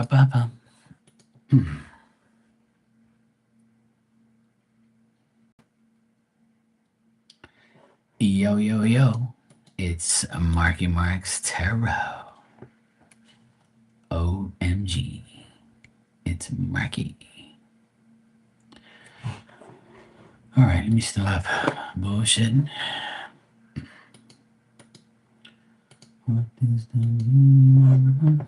Ba-ba-bum. Yo, yo, yo. It's Marky Mark's Tarot. OMG. It's Marky. Alright, let me stop bullshitting. What is the...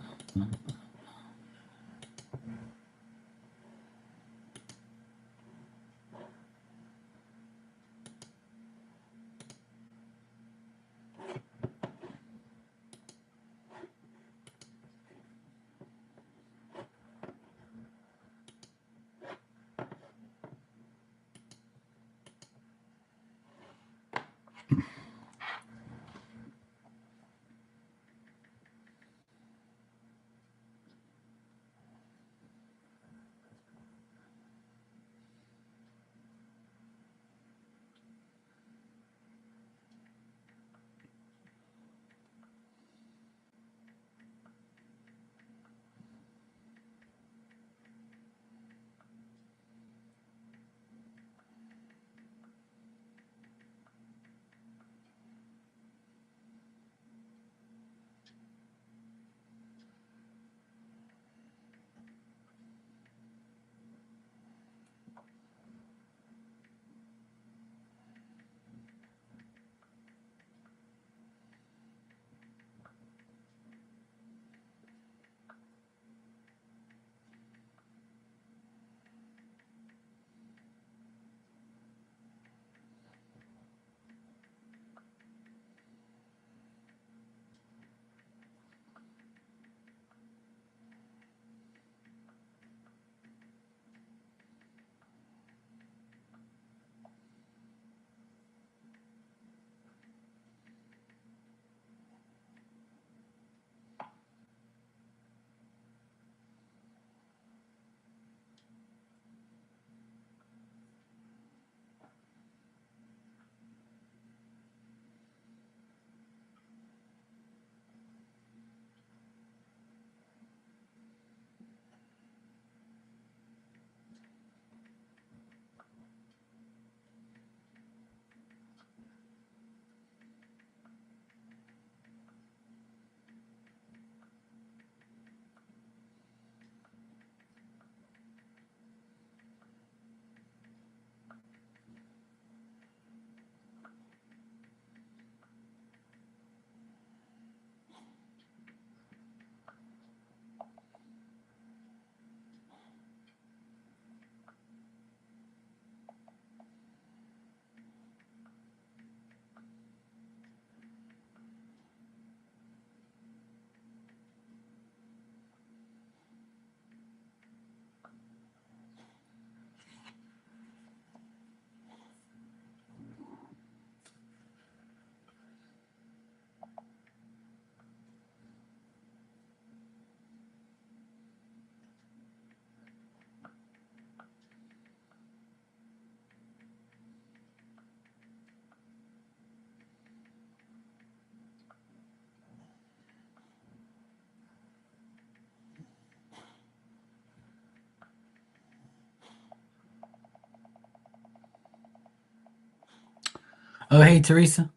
Oh, hey, Teresa.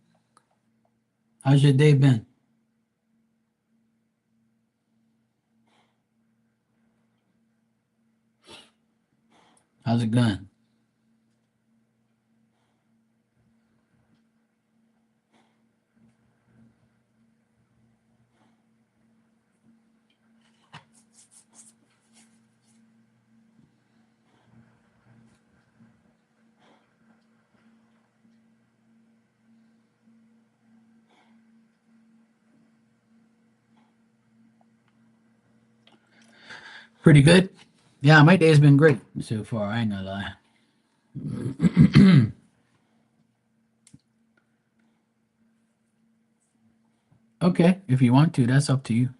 How's your day been? How's it going? Pretty good. Yeah, my day's been great so far. I ain't gonna lie. Okay, if you want to, that's up to you.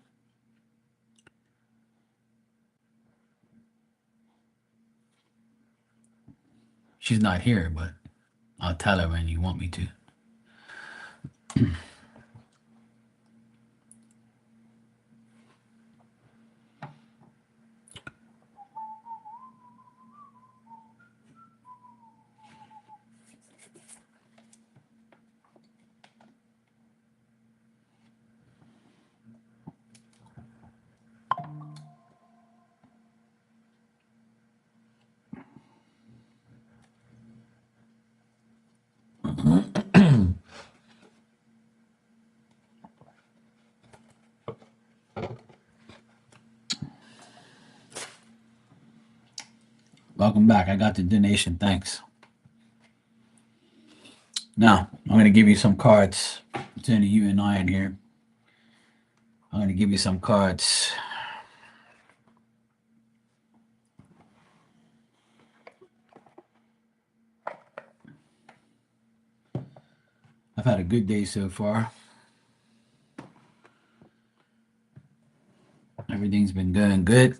She's not here, but I'll tell her when you want me to. Welcome back. I got the donation. Thanks. Now, I'm going to give you some cards. It's in the U and I in here. I'm going to give you some cards. I've had a good day so far. Everything's been going good.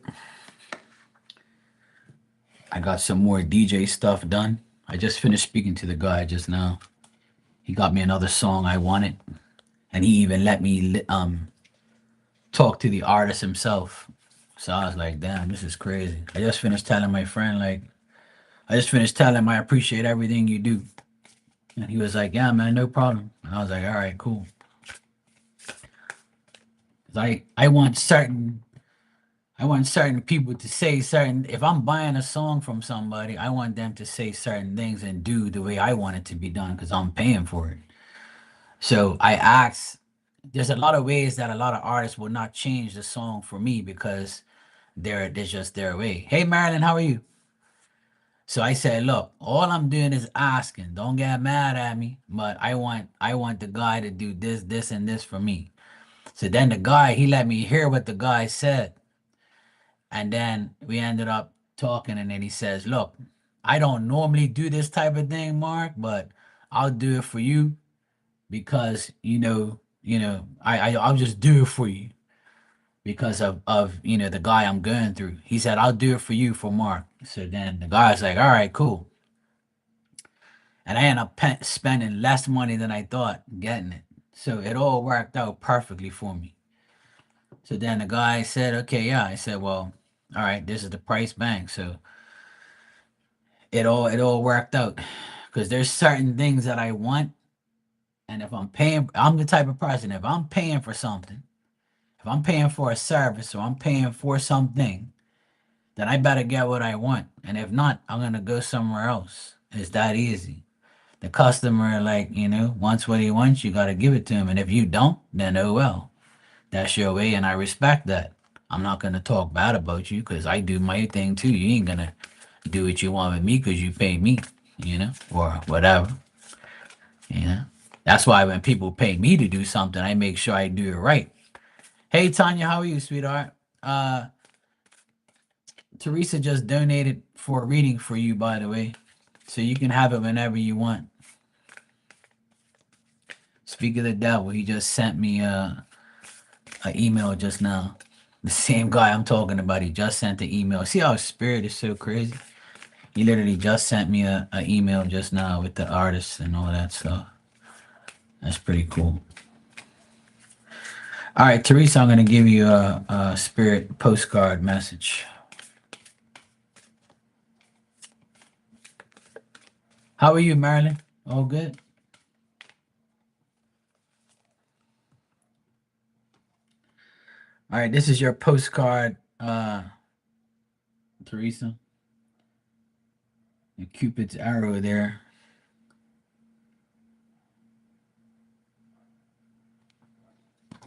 I got some more DJ stuff done. I just finished speaking to the guy just now. He got me another song I wanted, and he even let me talk to the artist himself. So I was like, damn, this is crazy. I just finished telling my friend, like, I just finished telling him I appreciate everything you do. And he was like, yeah, man, no problem. And I was like, all right, cool. 'Cause I want certain people to say certain, if I'm buying a song from somebody, I want them to say certain things and do the way I want it to be done because I'm paying for it. So I asked, there's a lot of ways that a lot of artists will not change the song for me because they're just their way. Hey Marilyn, how are you? So I said, look, all I'm doing is asking. Don't get mad at me, but I want the guy to do this, this, and this for me. So then the guy, he let me hear what the guy said. And then we ended up talking, and then he says, look, I don't normally do this type of thing, Mark, but I'll do it for you because I'll just do it for you because of the guy I'm going through. He said, I'll do it for you for Mark. So then the guy's like, all right, cool. And I ended up spending less money than I thought getting it. So it all worked out perfectly for me. So then the guy said, okay, yeah. I said, well, all right, this is the price bank. So it all worked out because there's certain things that I want. And if I'm paying, I'm the type of person, if I'm paying for something, if I'm paying for a service or I'm paying for something, then I better get what I want. And if not, I'm going to go somewhere else. It's that easy. The customer, like, wants what he wants, you got to give it to him. And if you don't, then oh well. That's your way, and I respect that. I'm not going to talk bad about you because I do my thing too. You ain't going to do what you want with me because you pay me, or whatever. You know, that's why when people pay me to do something, I make sure I do it right. Hey, Tanya, how are you, sweetheart? Uh, Teresa just donated for a reading for you, by the way. So you can have it whenever you want. Speak of the devil, he just sent me a email just now. The same guy I'm talking about, he just sent the email. See how spirit is so crazy? He literally just sent me a email just now with the artist and all that stuff. That's pretty cool. All right, Teresa, I'm going to give you a spirit postcard message. How are you, Marilyn? All good? All right, this is your postcard, Teresa. The Cupid's arrow there.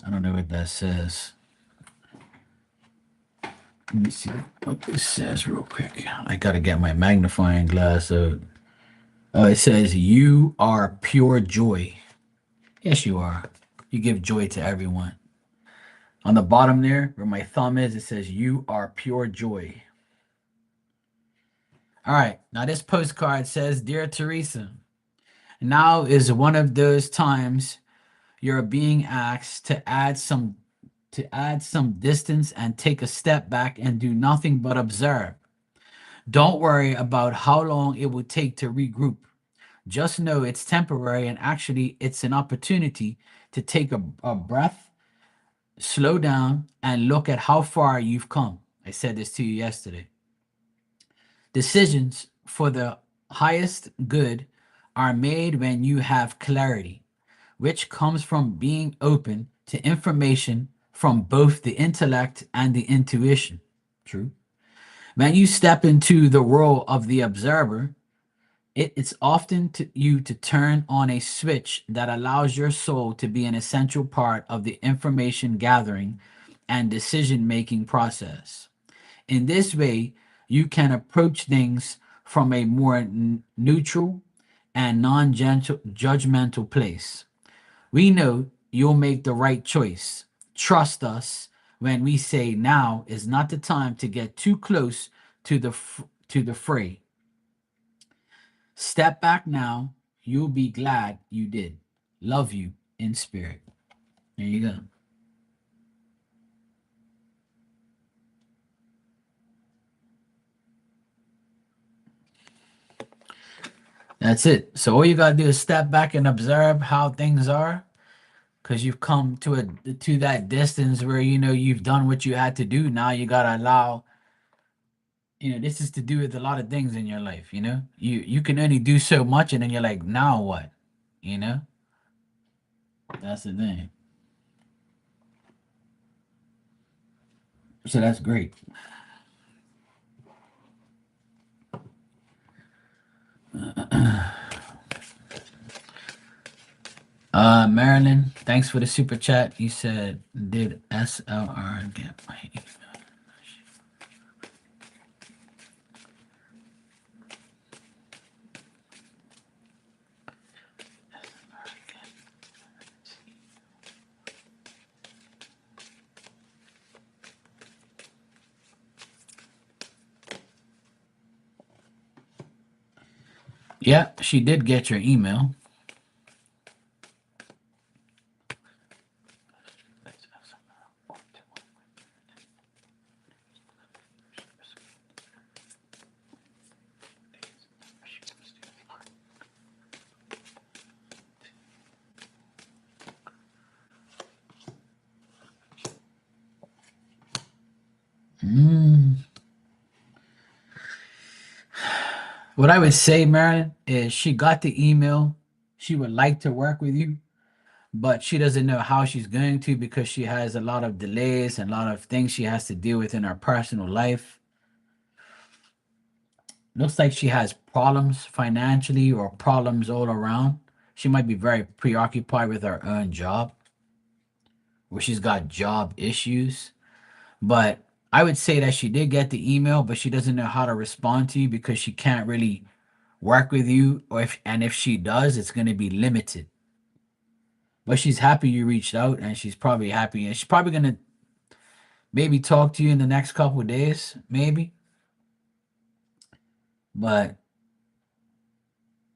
I don't know what that says. Let me see what this says real quick. I got to get my magnifying glass out. It says, you are pure joy. Yes, you are. You give joy to everyone. On the bottom there, where my thumb is, it says, you are pure joy. All right. Now, this postcard says, Dear Teresa, now is one of those times you're being asked to add some distance and take a step back and do nothing but observe. Don't worry about how long it will take to regroup. Just know it's temporary and actually it's an opportunity to take a breath, slow down, and look at how far you've come. I said this to you yesterday. Decisions for the highest good are made when you have clarity, which comes from being open to information from both the intellect and the intuition. True. When you step into the role of the observer, it's often to you to turn on a switch that allows your soul to be an essential part of the information gathering and decision making process. In this way, you can approach things from a more neutral and non-judgmental place. We know you'll make the right choice. Trust us when we say now is not the time to get too close to the fray. Step back now. You'll be glad you did. Love you in spirit. There you go. That's it. So all you gotta do is step back and observe how things are, because you've come to that distance where you know you've done what you had to do. Now you gotta allow. This is to do with a lot of things in your life. You can only do so much, and then you're like, now what? You know, that's the thing. So that's great. Marilyn, thanks for the super chat. You said, did SLR get my email? Yeah, she did get your email. Mm. What I would say, Marilyn, is she got the email. She would like to work with you, but she doesn't know how she's going to because she has a lot of delays and a lot of things she has to deal with in her personal life. Looks like she has problems financially or problems all around. She might be very preoccupied with her own job, or she's got job issues. But I would say that she did get the email, but she doesn't know how to respond to you because she can't really work with you, or if she does, it's going to be limited. But she's happy you reached out, and she's probably happy, and she's probably going to maybe talk to you in the next couple of days, maybe. But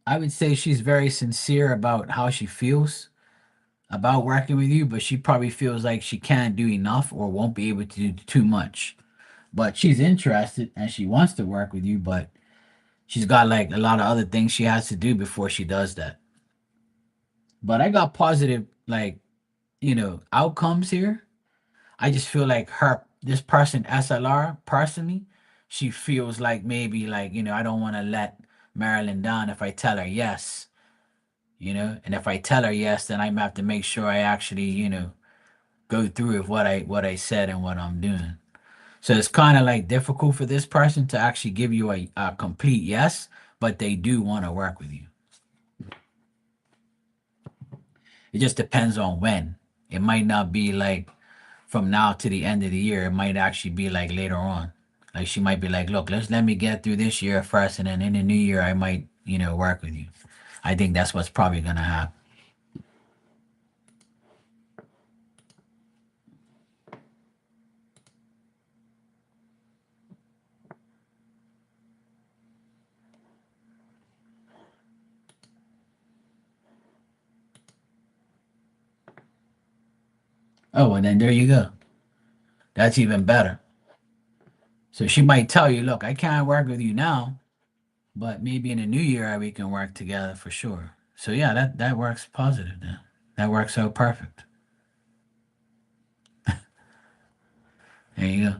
I would say she's very sincere about how she feels about working with you, but she probably feels like she can't do enough or won't be able to do too much. But she's interested and she wants to work with you, but she's got like a lot of other things she has to do before she does that. But I got positive, like, outcomes here. I just feel like this person, SLR, personally, she feels like maybe, like, I don't want to let Marilyn down if I tell her yes, and if I tell her yes, then I have to make sure I actually, go through with what I said and what I'm doing. So it's kind of like difficult for this person to actually give you a complete yes, but they do want to work with you. It just depends on when. It might not be like from now to the end of the year. It might actually be like later on. Like she might be like, look, let me get through this year first, and then in the new year I might, work with you. I think that's what's probably gonna happen. Oh, and then there you go. That's even better. So she might tell you, look, I can't work with you now, but maybe in the new year we can work together for sure. So yeah, that works positive then. That works out perfect. There you go.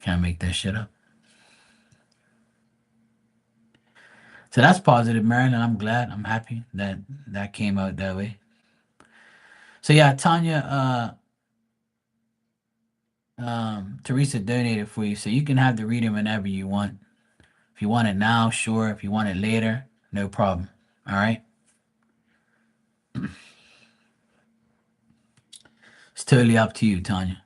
Can't make that shit up. So that's positive, Marilyn. I'm glad. I'm happy that that came out that way. So yeah, Tanya, Teresa donated for you, so you can have the reading whenever you want. If you want it now, sure. If you want it later, no problem. All right. It's totally up to you, Tanya.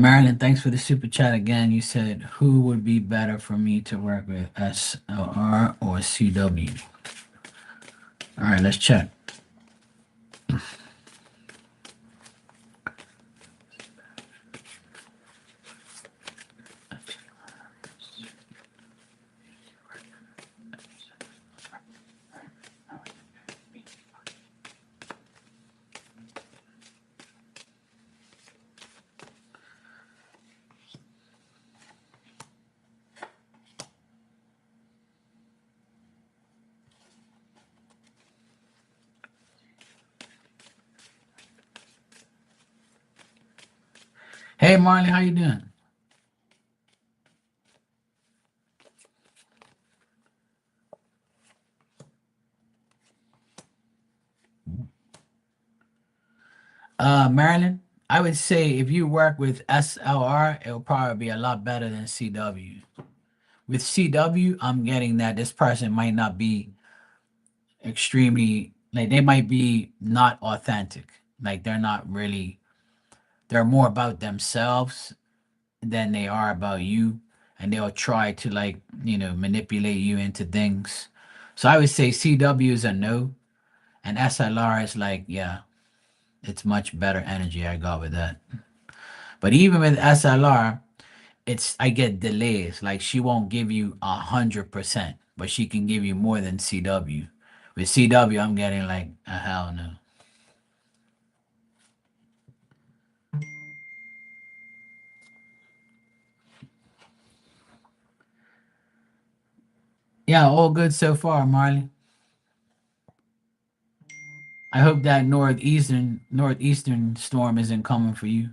Marilyn, thanks for the super chat again. You said who would be better for me to work with, SLR or CW? All right, let's check. Hey, Marley, how you doing? Marilyn, I would say if you work with SLR, it'll probably be a lot better than CW. With CW, I'm getting that this person might not be extremely, like, they might be not authentic. Like, they're not really, they're more about themselves than they are about you. And they'll try to, like, manipulate you into things. So I would say CW is a no. And SLR is like, yeah, it's much better energy I got with that. But even with SLR, I get delays. Like, she won't give you 100%, but she can give you more than CW. With CW, I'm getting like a hell no. Yeah, all good so far, Marley. I hope that northeastern storm isn't coming for you.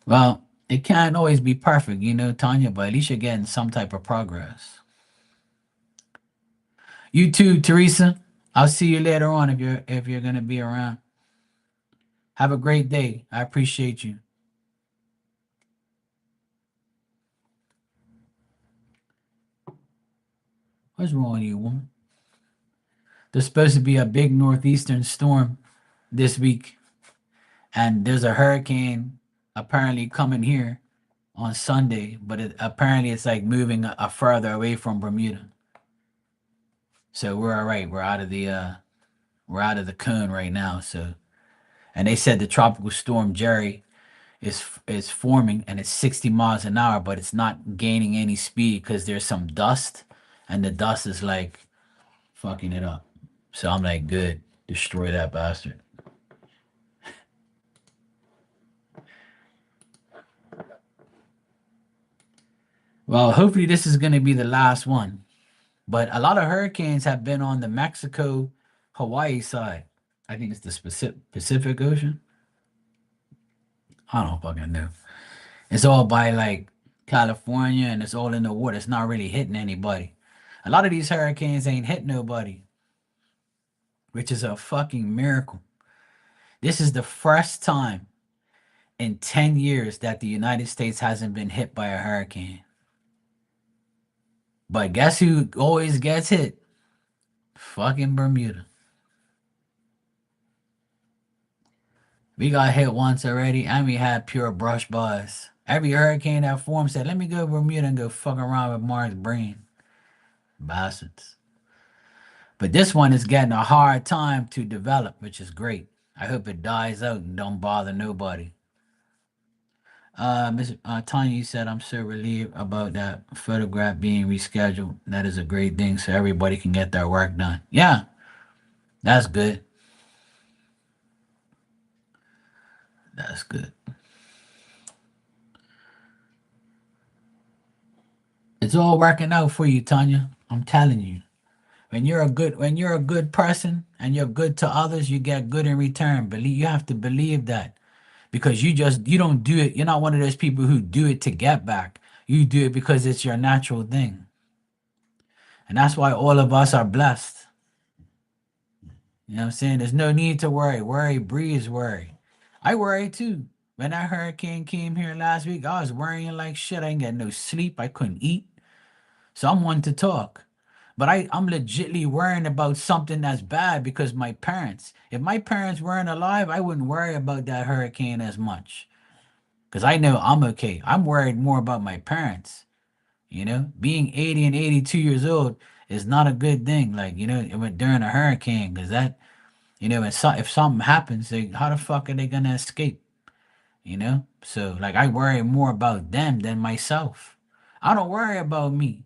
Well, it can't always be perfect, Tanya, but at least you're getting some type of progress. You too, Teresa. I'll see you later on if you're gonna be around. Have a great day. I appreciate you. What's wrong with you, woman? There's supposed to be a big northeastern storm this week, and there's a hurricane apparently coming here on Sunday, but apparently it's like moving a further away from Bermuda. So we're all right. We're out of the cone right now. So, and they said the tropical storm Jerry is forming and it's 60 miles an hour, but it's not gaining any speed because there's some dust, and the dust is like fucking it up. So I'm like, good, destroy that bastard. Well, hopefully this is gonna be the last one. But a lot of hurricanes have been on the Mexico, Hawaii side. I think it's the Pacific Ocean. I don't fucking know. It's all by like California and it's all in the water. It's not really hitting anybody. A lot of these hurricanes ain't hit nobody, which is a fucking miracle. This is the first time in 10 years that the United States hasn't been hit by a hurricane. But guess who always gets hit? Fucking Bermuda. We got hit once already, and we had pure brush buzz. Every hurricane that formed said, let me go to Bermuda and go fuck around with Mark's brain. Bastards. But this one is getting a hard time to develop, which is great. I hope it dies out and don't bother nobody. Miss Tanya, you said I'm so relieved about that photograph being rescheduled. That is a great thing, so everybody can get their work done. Yeah, that's good. That's good. It's all working out for you, Tanya. I'm telling you. When you're a good person and you're good to others, you get good in return. Believe you have to believe that because you don't do it. You're not one of those people who do it to get back. You do it because it's your natural thing, and that's why all of us are blessed. You know what I'm saying? There's no need to worry. Worry breeds worry. I worry too. When that hurricane came here last week, I was worrying like shit. I didn't get no sleep. I couldn't eat. So I'm one to talk. But I'm legitly worrying about something that's bad because my parents. If my parents weren't alive, I wouldn't worry about that hurricane as much. Because I know I'm okay. I'm worried more about my parents. Being 80 and 82 years old is not a good thing. Like, during a hurricane, because that, if something happens, how the fuck are they going to escape? So, like, I worry more about them than myself. I don't worry about me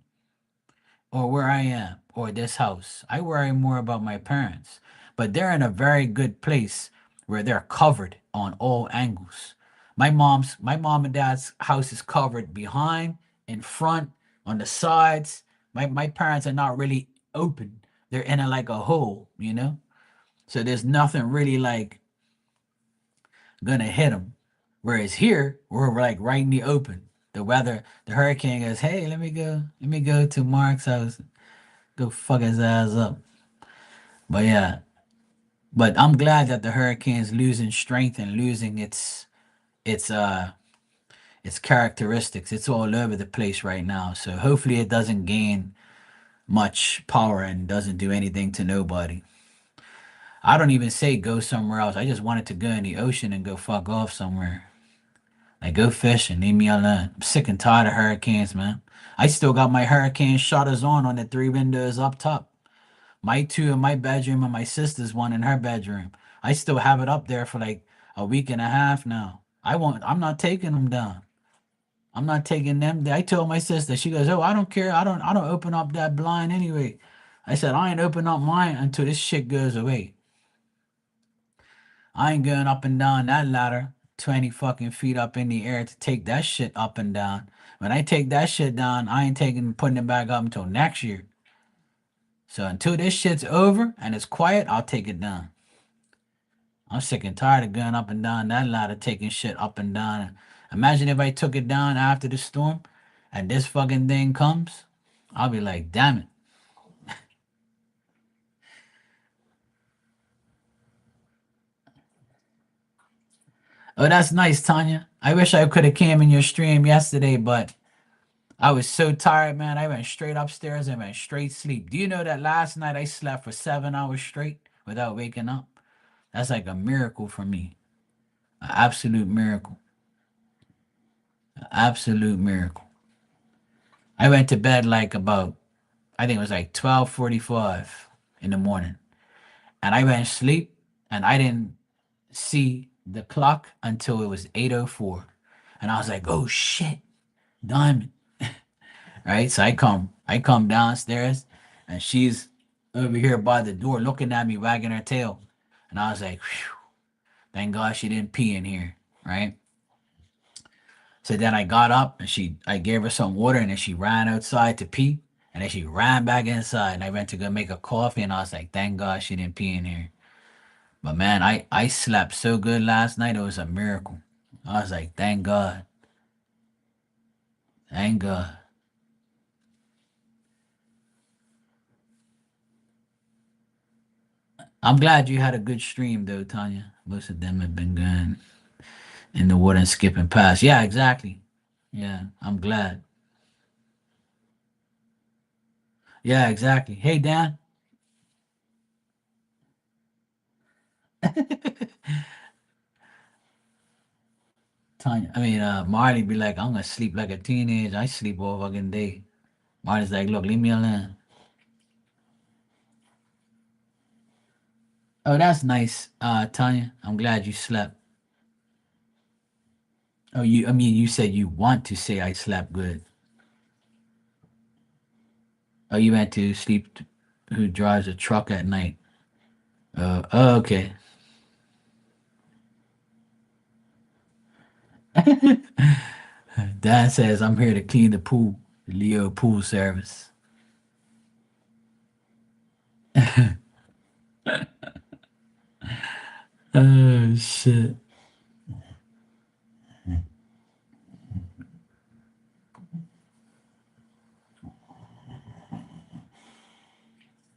or where I am or this house. I worry more about my parents, but they're in a very good place where they're covered on all angles. My mom and dad's house is covered behind, in front, on the sides. My parents are not really open. They're in a like a hole. So there's nothing really like gonna hit them. Whereas here, we're like right in the open. The hurricane goes, hey, let me go to Mark's house, go fuck his ass up. But yeah, but I'm glad that the hurricane's losing strength and losing its its characteristics. It's all over the place right now. So hopefully it doesn't gain much power and doesn't do anything to nobody. I don't even say go somewhere else. I just wanted to go in the ocean and go fuck off somewhere. Like go fishing, leave me alone. I'm sick and tired of hurricanes, man. I still got my hurricane shutters on the three windows up top. My two in my bedroom and my sister's one in her bedroom. I still have it up there for like a week and a half now. I'm not taking them down. I'm not taking them. I told my sister, she goes, "Oh, I don't care. I don't open up that blind anyway." I said, "I ain't open up mine until this shit goes away. I ain't going up and down that ladder 20 fucking feet up in the air to take that shit up and down. When I take that shit down, I ain't putting it back up until next year. So until this shit's over and it's quiet, I'll take it down. I'm sick and tired of going up and down that ladder, taking shit up and down. Imagine if I took it down after the storm and this fucking thing comes. I'll be like, damn it. Oh, that's nice, Tanya. I wish I could have came in your stream yesterday, but I was so tired, man. I went straight upstairs and went straight sleep. Do you know that last night I slept for 7 hours straight without waking up? That's like a miracle for me. An absolute miracle. An absolute miracle. I went to bed like about, I think it was like 12:45 in the morning. And I went to sleep and I didn't see the clock until it was 8:04. And I was like, oh shit, Diamond. Right? So I come downstairs and she's over here by the door looking at me, wagging her tail. And I was like, phew, thank God she didn't pee in here. Right? So then I got up and I gave her some water and then she ran outside to pee. And then she ran back inside and I went to go make a coffee and I was like, thank God she didn't pee in here. But man, I slept so good last night. It was a miracle. I was like, thank God. Thank God. I'm glad you had a good stream though, Tanya. Most of them have been going in the water and skipping past. Yeah, exactly. Yeah, I'm glad. Yeah, exactly. Hey, Dan. Tanya, Marley be like, I'm gonna sleep like a teenager. I sleep all fucking day. Marley's like, look, leave me alone. Oh, that's nice, Tanya. I'm glad you slept. Oh, I mean, you said you want to say I slept good. Oh, you went to sleep. Who drives a truck at night? Oh, okay. Dad says I'm here to clean the pool. The Leo pool service. Oh shit.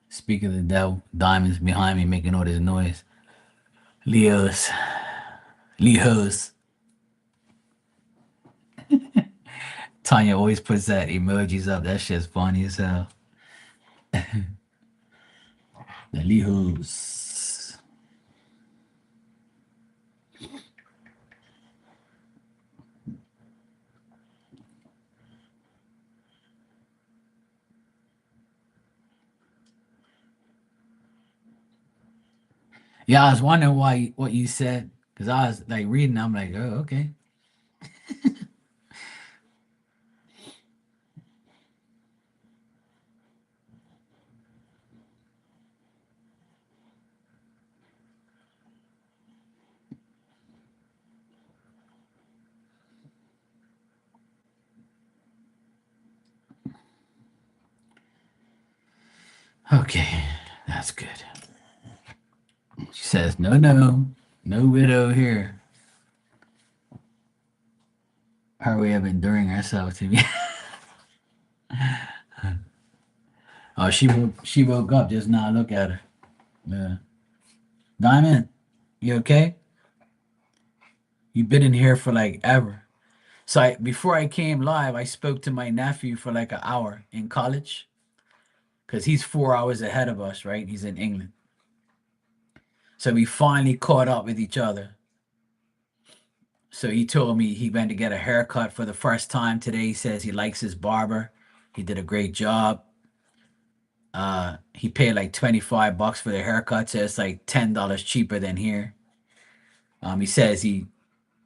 Speaking of the devil, Diamond's behind me making all this noise. Leos. Leos. Tanya always puts that emojis up. That shit's funny as hell. The Leos. Yeah, I was wondering why what you said. Cause I was like reading, I'm like, oh, okay. Okay. That's good. She says, no widow here. Her way of enduring herself to me. Oh, she woke up just now. Look at her. Yeah. Diamond, you okay? You've been in here for like ever. So before I came live, I spoke to my nephew for like an hour in college because he's 4 hours ahead of us, right? He's in England. So we finally caught up with each other. So he told me he went to get a haircut for the first time today. He says he likes his barber. He did a great job. He paid like $25 for the haircut, so it's like $10 cheaper than here. He says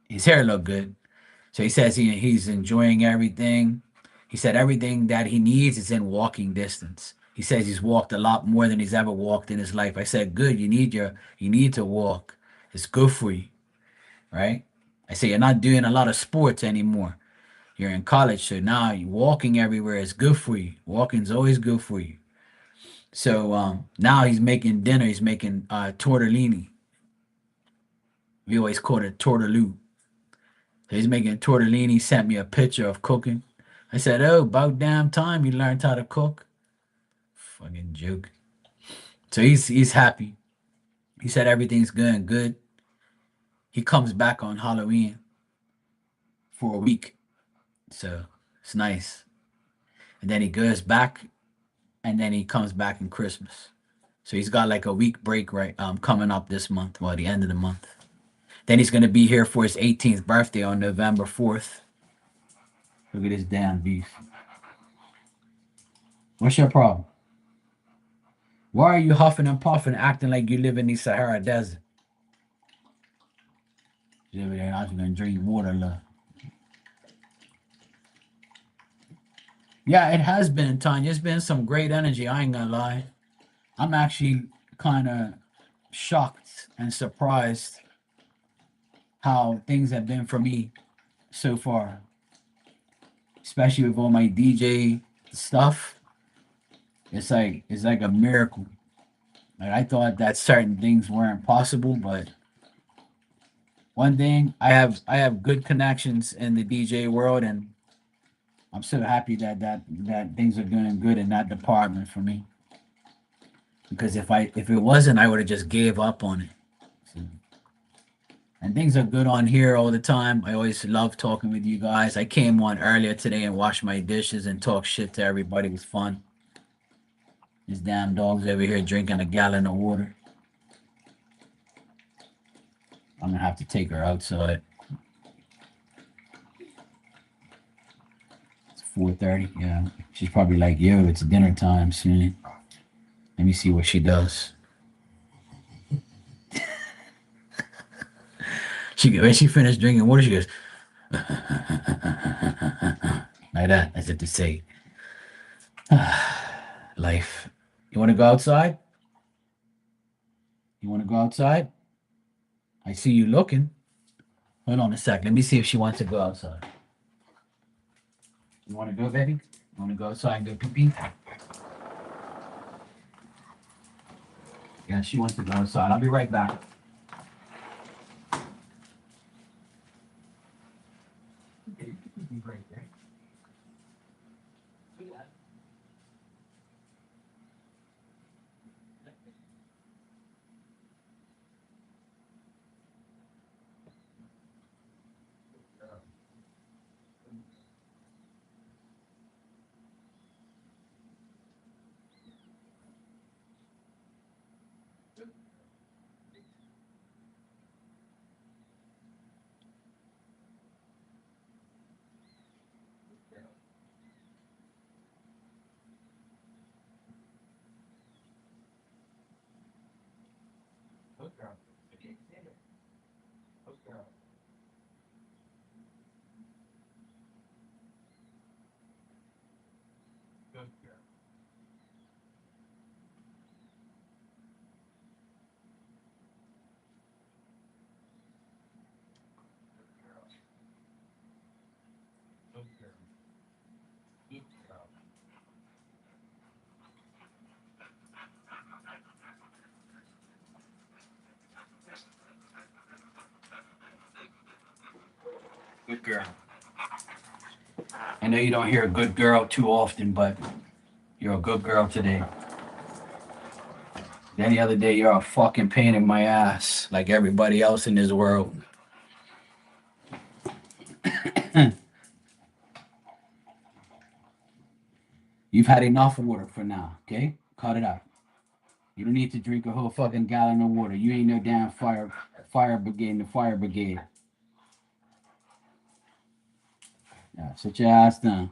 his hair looked good. So he says he's enjoying everything. He said everything that he needs is in walking distance. He says he's walked a lot more than he's ever walked in his life. I said, good, you need to walk. It's good for you, right? I say you're not doing a lot of sports anymore. You're in college, so now you walking everywhere is good for you. Walking's always good for you. So now he's making dinner. He's making tortellini. We always call it tortellini. So he's making tortellini. Sent me a picture of cooking. I said, "Oh, about damn time you learned how to cook." Fucking joke. So he's happy. He said everything's going good. He comes back on Halloween for a week, so it's nice. And then he goes back, and then he comes back in Christmas. So he's got like a week break right coming up this month, well, the end of the month. Then he's gonna be here for his 18th birthday on November 4th. Look at this damn beef. What's your problem? Why are you huffing and puffing, acting like you live in the Sahara Desert? You over there, I'm gonna drink water, love. Yeah, it has been, Tanya. It's been some great energy. I ain't gonna lie. I'm actually kind of shocked and surprised how things have been for me so far, especially with all my DJ stuff. It's like a miracle. Like I thought that certain things weren't possible, but one thing I have good connections in the DJ world, and I'm so happy that things are doing good in that department for me. Because if it wasn't, I would have just gave up on it. So, and things are good on here all the time. I always love talking with you guys. I came on earlier today and washed my dishes and talk shit to everybody. It was fun. These damn dogs over here drinking a gallon of water. I'm gonna have to take her outside. It's 4:30. Yeah, she's probably like, "Yo, it's dinner time soon." Let me see what she does. When she finished drinking water, she goes like that, as if to say, "Life. You want to go outside? You want to go outside? I see you looking. Hold on a sec. Let me see if she wants to go outside. You want to go, baby? You want to go outside and go pee pee? Yeah, she wants to go outside. I'll be right back. Okay, you can be right there. Good girl. Okay, stand up. Good girl. Good girl. Good girl. Good girl. Good girl. I know you don't hear a good girl too often, but you're a good girl today. Any other day, you're a fucking pain in my ass, like everybody else in this world. You've had enough water for now, okay? Cut it out. You don't need to drink a whole fucking gallon of water. You ain't no damn fire brigade, the fire brigade. Yeah, sit your ass down.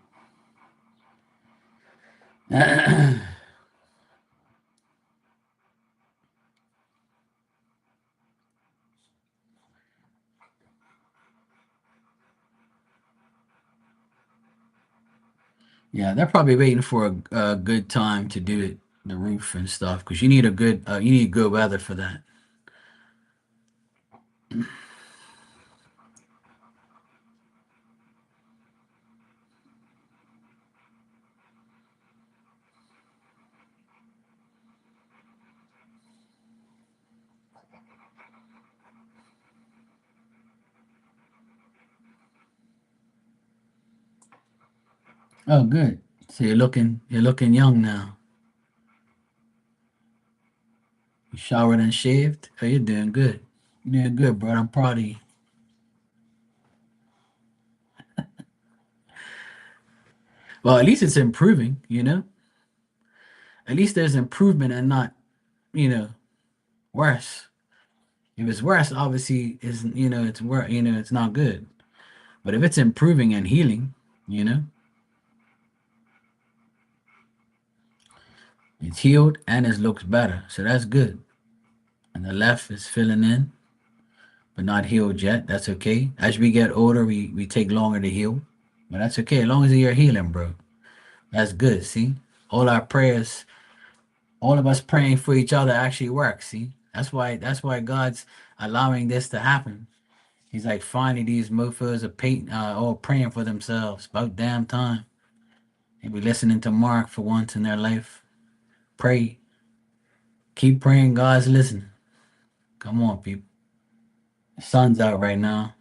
Yeah, they're probably waiting for a good time to do it, the roof and stuff, because you need good weather for that. Oh, good. So you're looking young now. You showered and shaved. Oh, you're doing good. You're doing good, bro. I'm proud of you. Well, at least it's improving. At least there's improvement and not, you know, worse. If it's worse, obviously, is it's worse. It's not good. But if it's improving and healing, you know, it's healed and it looks better. So that's good. And the left is filling in, but not healed yet. That's okay. As we get older, we take longer to heal. But that's okay. As long as you're healing, bro. That's good. See? All our prayers, all of us praying for each other actually works. See? That's why God's allowing this to happen. He's like, finally, these mofos are all praying for themselves. About damn time. They be listening to Mark for once in their life. Pray. Keep praying. God's listening. Come on, people. The sun's out right now.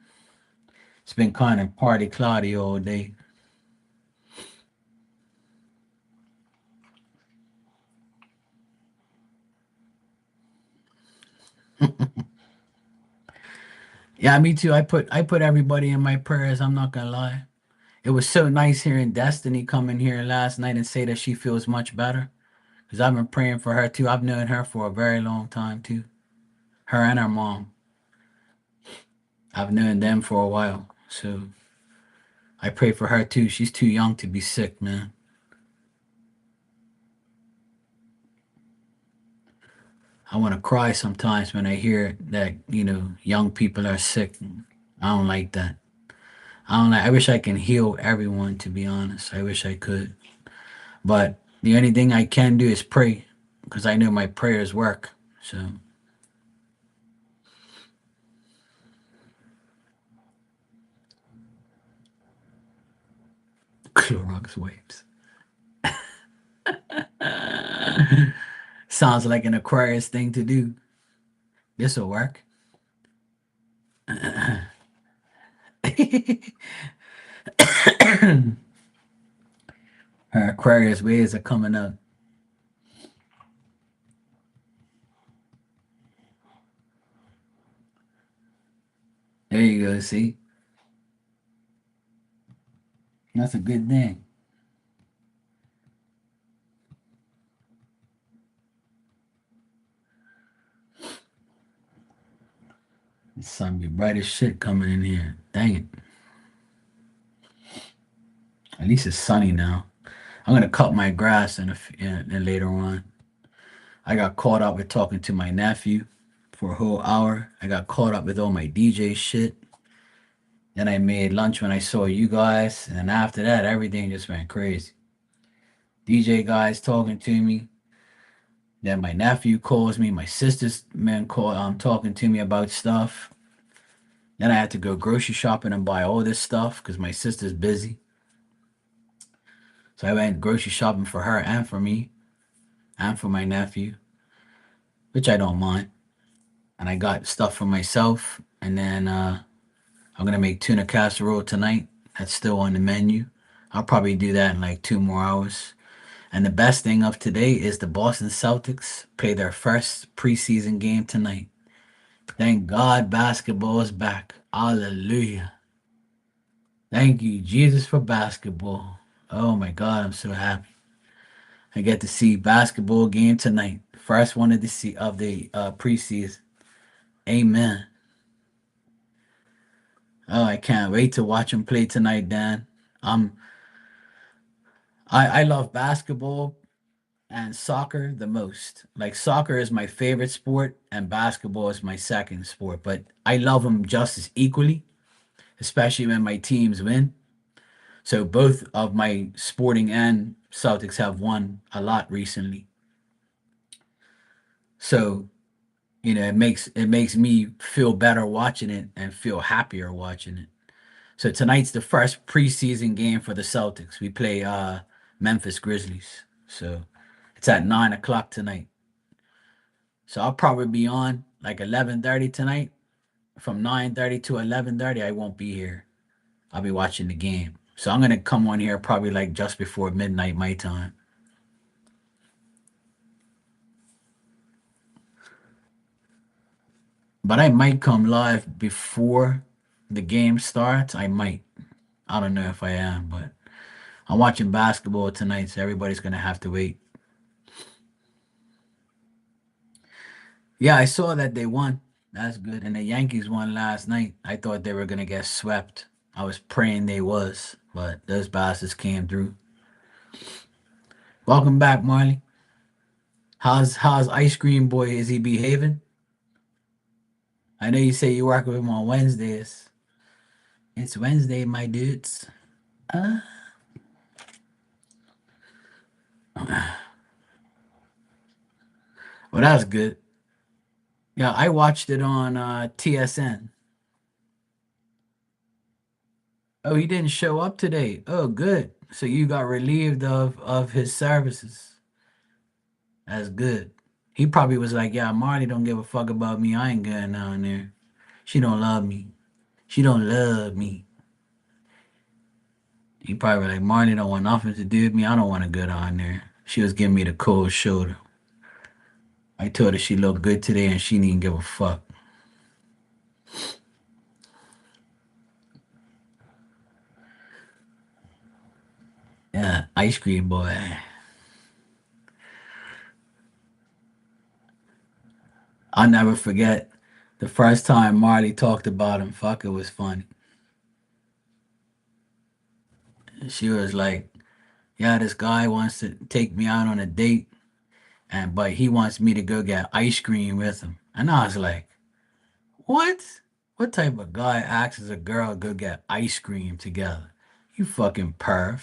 It's been kind of party cloudy all day. Yeah, me too. I put everybody in my prayers. I'm not gonna lie. It was so nice hearing Destiny come in here last night and say that she feels much better. Because I've been praying for her too. I've known her for a very long time too. Her and her mom. I've known them for a while. So I pray for her too. She's too young to be sick, man. I want to cry sometimes when I hear that, young people are sick. I don't like that. I wish I can heal everyone, to be honest. I wish I could. But the only thing I can do is pray because I know my prayers work. So, Clorox wipes. Sounds like an Aquarius thing to do. This will work. Her Aquarius ways are coming up. There you go. See, that's a good thing. The sun be bright as shit coming in here. Dang it. At least it's sunny now. I'm gonna cut my grass in later on. I got caught up with talking to my nephew for a whole hour. I got caught up with all my DJ shit. Then I made lunch when I saw you guys, and after that, everything just went crazy. DJ guys talking to me. Then my nephew calls me. My sister's man call talking to me about stuff. Then I had to go grocery shopping and buy all this stuff because my sister's busy. So I went grocery shopping for her and for me and for my nephew, which I don't mind. And I got stuff for myself. And then I'm gonna make tuna casserole tonight. That's still on the menu. I'll probably do that in like 2 more hours. And the best thing of today is the Boston Celtics play their first preseason game tonight. Thank God basketball is back. Hallelujah. Thank you, Jesus, for basketball. Oh my God, I'm so happy. I get to see basketball game tonight. First one of the preseason. Amen. Oh, I can't wait to watch them play tonight, Dan. Um, I love basketball and soccer the most. Like soccer is my favorite sport, and basketball is my second sport. But I love them just as equally, especially when my teams win. So both of my Sporting and Celtics have won a lot recently. So it makes me feel better watching it and feel happier watching it. So tonight's the first preseason game for the Celtics. We play Memphis Grizzlies. So it's at 9 o'clock tonight. So I'll probably be on like 11:30 tonight. From 9:30 to 11:30, I won't be here. I'll be watching the game. So I'm gonna come on here probably like just before midnight my time. But I might come live before the game starts. I might. I don't know if I am, but I'm watching basketball tonight, so everybody's gonna have to wait. Yeah, I saw that they won. That's good. And the Yankees won last night. I thought they were gonna get swept. I was praying they was, but those bastards came through. Welcome back, Marley. How's Ice Cream Boy? Is he behaving? I know you say you work with him on Wednesdays. It's Wednesday, my dudes. Uh, well, that's good. Yeah, I watched it on TSN. Oh, he didn't show up today. Oh, good. So you got relieved of his services. That's good. He probably was like, "Yeah, Marty don't give a fuck about me. I ain't going down there. She don't love me. She don't love me." He probably like, "Marty don't want nothing to do with me. I don't want to go down there." She was giving me the cold shoulder. I told her she looked good today and she didn't give a fuck. Yeah, ice cream boy. I'll never forget the first time Marty talked about him. Fuck, it was funny. She was like, "Yeah, this guy wants to take me out on a date." but he wants me to go get ice cream with him. And I was like, what? What type of guy asks a girl to go get ice cream together? You fucking perv.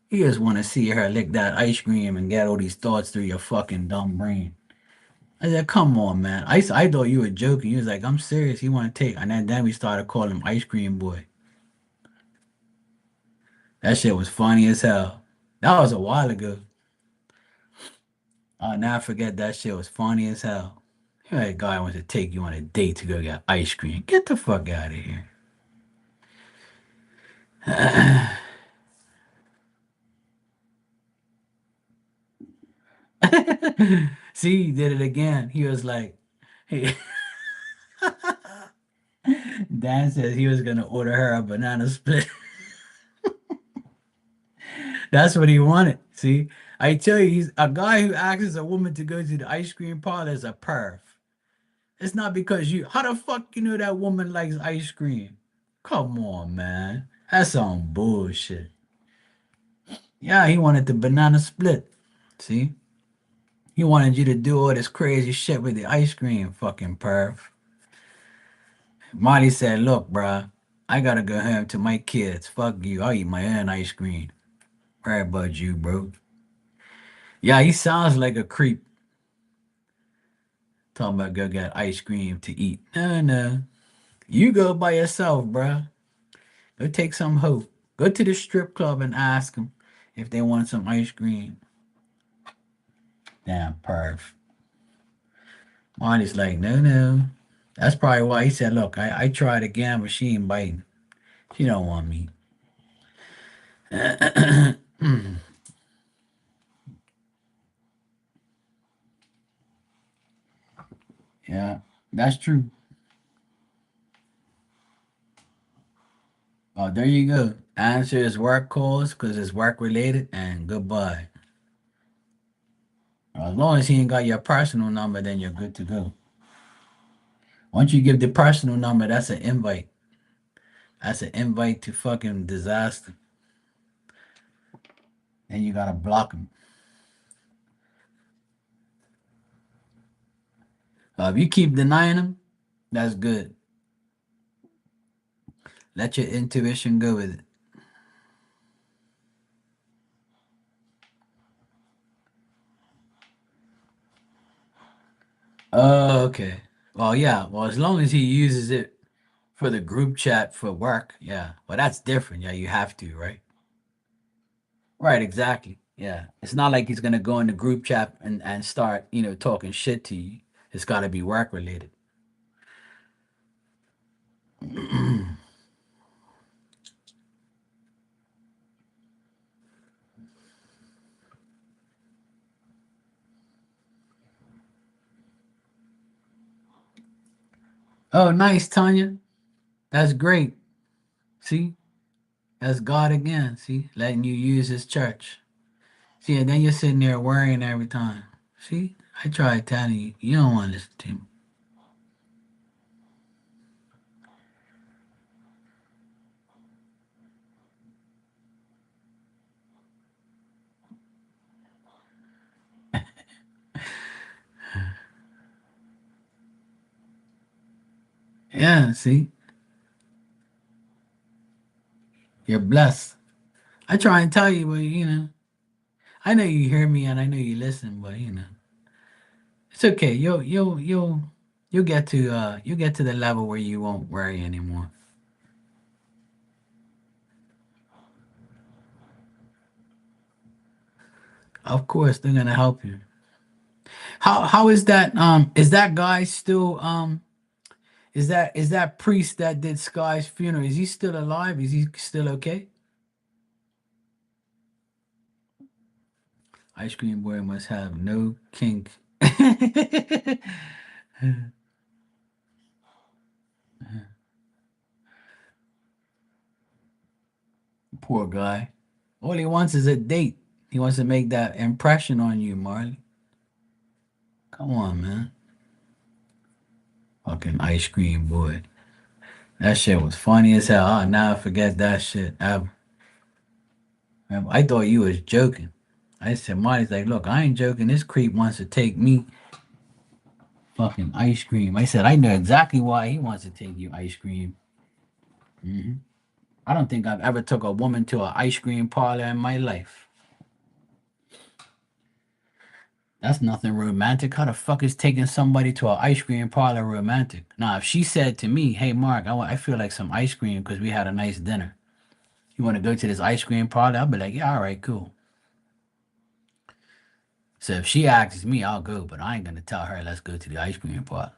You just want to see her lick that ice cream and get all these thoughts through your fucking dumb brain. I said, come on, man. I thought you were joking. He was like, I'm serious. He want to take. And then we started calling him Ice Cream Boy. That shit was funny as hell. That was a while ago. I'll never forget that shit was funny as hell. Hey, guy wants to take you on a date to go get ice cream. Get the fuck out of here. See, he did it again. He was like, hey. Dan says he was gonna order her a banana split. That's what he wanted. See, I tell you, he's a guy who asks a woman to go to the ice cream parlor is a perv. It's not because you. How the fuck you know that woman likes ice cream? Come on, man. That's some bullshit. Yeah, he wanted the banana split. See, he wanted you to do all this crazy shit with the ice cream, fucking perv. Marty said, "Look, bruh, I gotta go home to my kids. Fuck you. I'll eat my own ice cream. Right about you, bro." Yeah, he sounds like a creep. Talking about go get ice cream to eat. No, no. You go by yourself, bruh. Go take some hoe. Go to the strip club and ask them if they want some ice cream. Damn, perv. Marty's like, no, no. That's probably why he said, look, I tried again, but she ain't biting. She don't want me. Yeah, that's true. Oh, there you go. Answer his work calls because it's work related and goodbye. As long as he ain't got your personal number, then you're good to go. Once you give the personal number, that's an invite. That's an invite to fucking disaster. And you gotta block him. If you keep denying him, that's good. Let your intuition go with it. Oh, okay. Well, yeah. Well, as long as he uses it for the group chat for work, yeah. Well, that's different. Yeah, you have to, right? Right, exactly. Yeah. It's not like he's gonna go in the group chat and start, talking shit to you. It's gotta be work related. Oh, nice, Tanya. That's great. See? That's God again. See? Letting you use his church. See, and then you're sitting there worrying every time. See? I tried telling you. You don't want to listen to me. Yeah, see? You're blessed. I try and tell you, but I know you hear me and I know you listen, but it's okay. You'll get to the level where you won't worry anymore. Of course, they're gonna help you. How is that guy still is that priest that did Sky's funeral? Is he still alive? Is he still okay? Ice cream boy must have no kink. Poor guy. All he wants is a date. He wants to make that impression on you, Marley. Come on, man. Fucking ice cream boy. That shit was funny as hell. I'll never forget that shit ever. I thought you was joking. I said, Marty's like, look, I ain't joking. This creep wants to take me fucking ice cream. I said, I know exactly why he wants to take you ice cream. I don't think I've ever took a woman to an ice cream parlor in my life. That's nothing romantic. How the fuck is taking somebody to an ice cream parlor romantic? Now, if she said to me, hey, Mark, I feel like some ice cream because we had a nice dinner. You want to go to this ice cream parlor? I'll be like, yeah, all right, cool. So if she asks me, I'll go, but I ain't going to tell her, let's go to the ice cream parlor.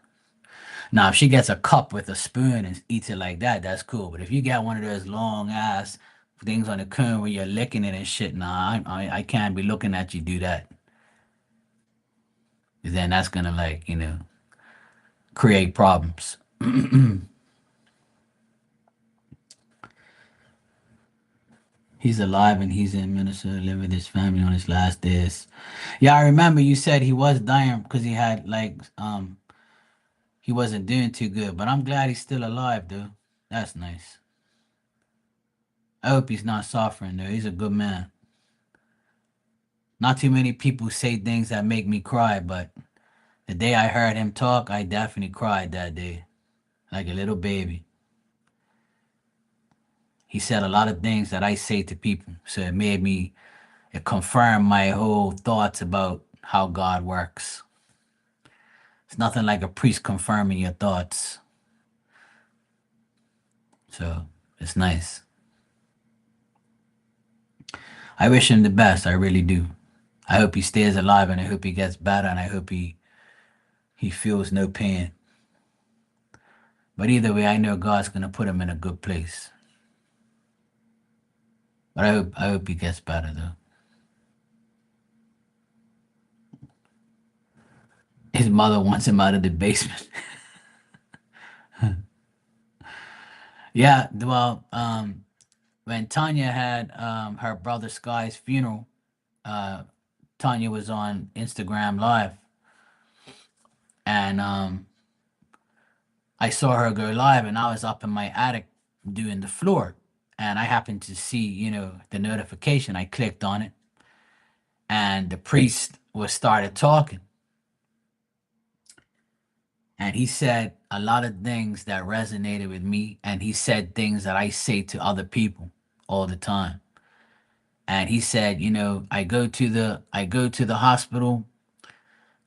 Now, if she gets a cup with a spoon and eats it like that, that's cool. But if you got one of those long ass things on the cone where you're licking it and shit, nah, I can't be looking at you do that. 'Cause then that's gonna like create problems. He's alive and he's in Minnesota, living with his family on his last days. Yeah, I remember you said he was dying because he had he wasn't doing too good. But I'm glad he's still alive, though. That's nice. I hope he's not suffering though. He's a good man. Not too many people say things that make me cry, but the day I heard him talk, I definitely cried that day, like a little baby. He said a lot of things that I say to people, so it confirmed my whole thoughts about how God works. It's nothing like a priest confirming your thoughts, so it's nice. I wish him the best, I really do. I hope he stays alive and I hope he gets better and I hope he feels no pain. But either way, I know God's gonna put him in a good place. But I hope he gets better though. His mother wants him out of the basement. Yeah, well, when Tanya had her brother Sky's funeral, uh, Tanya was on Instagram Live, and I saw her go live, and I was up in my attic doing the floor, and I happened to see, the notification. I clicked on it, and the priest was started talking, and he said a lot of things that resonated with me, and he said things that I say to other people all the time. And he said, I go to the hospital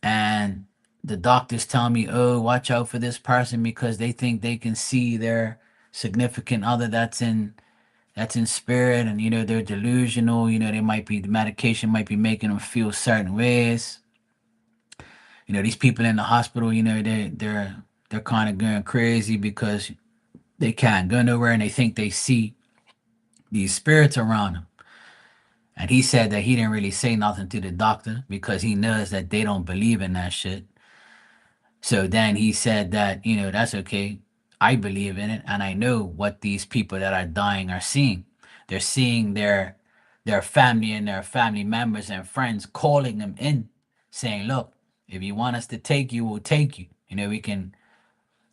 and the doctors tell me, "Oh, watch out for this person because they think they can see their significant other that's in spirit, and they're delusional. The medication might be making them feel certain ways. These people in the hospital, they're kind of going crazy because they can't go nowhere and they think they see these spirits around them." And he said that he didn't really say nothing to the doctor because he knows that they don't believe in that shit. So then he said that, that's okay. I believe in it and I know what these people that are dying are seeing. They're seeing their family and their family members and friends calling them in saying, "Look, if you want us to take you, we'll take you. We can,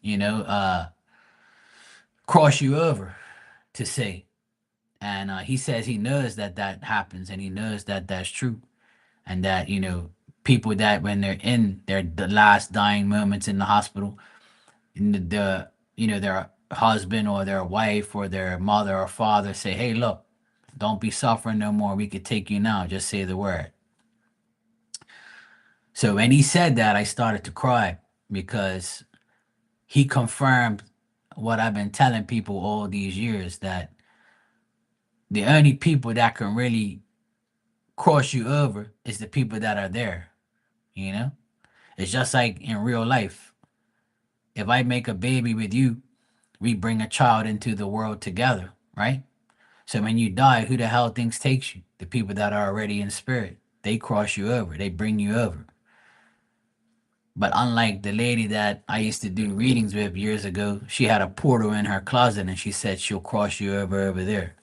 you know, uh cross you over to say." And he says he knows that that happens and he knows that that's true and that people that when they're in the last dying moments in the hospital, in their husband or their wife or their mother or father say, "Hey, look, don't be suffering no more. We could take you now. Just say the word." So when he said that, I started to cry because he confirmed what I've been telling people all these years, that the only people that can really cross you over is the people that are there. You know, it's just like in real life. If I make a baby with you, we bring a child into the world together, right? So when you die, who the hell thinks takes you? The people that are already in spirit. They cross you over. They bring you over. But unlike the lady that I used to do readings with years ago, she had a portal in her closet and she said she'll cross you over there.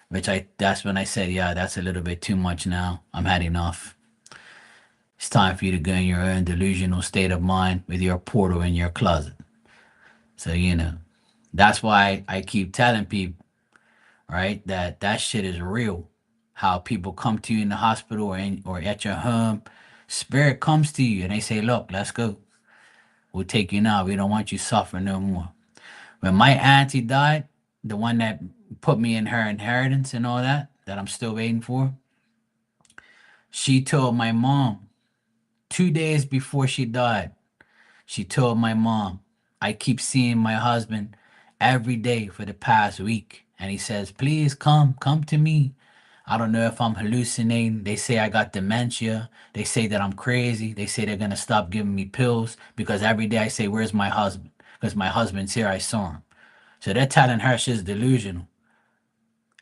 That's when I said, yeah, that's a little bit too much now. I'm had enough. It's time for you to go in your own delusional state of mind with your portal in your closet. So, that's why I keep telling people, right, that shit is real. how people come to you in the hospital or at your home. Spirit comes to you and they say, look, let's go. We'll take you now. We don't want you suffering no more. When my auntie died, the one that put me in her inheritance and all that, that I'm still waiting for, she told my mom 2 days before she died, she told my mom, I keep seeing my husband every day for the past week. And he says, please come to me. I don't know if I'm hallucinating. They say I got dementia. They say that I'm crazy. They say they're going to stop giving me pills because every day I say, where's my husband? Because my husband's here. I saw him. So they're telling her she's delusional.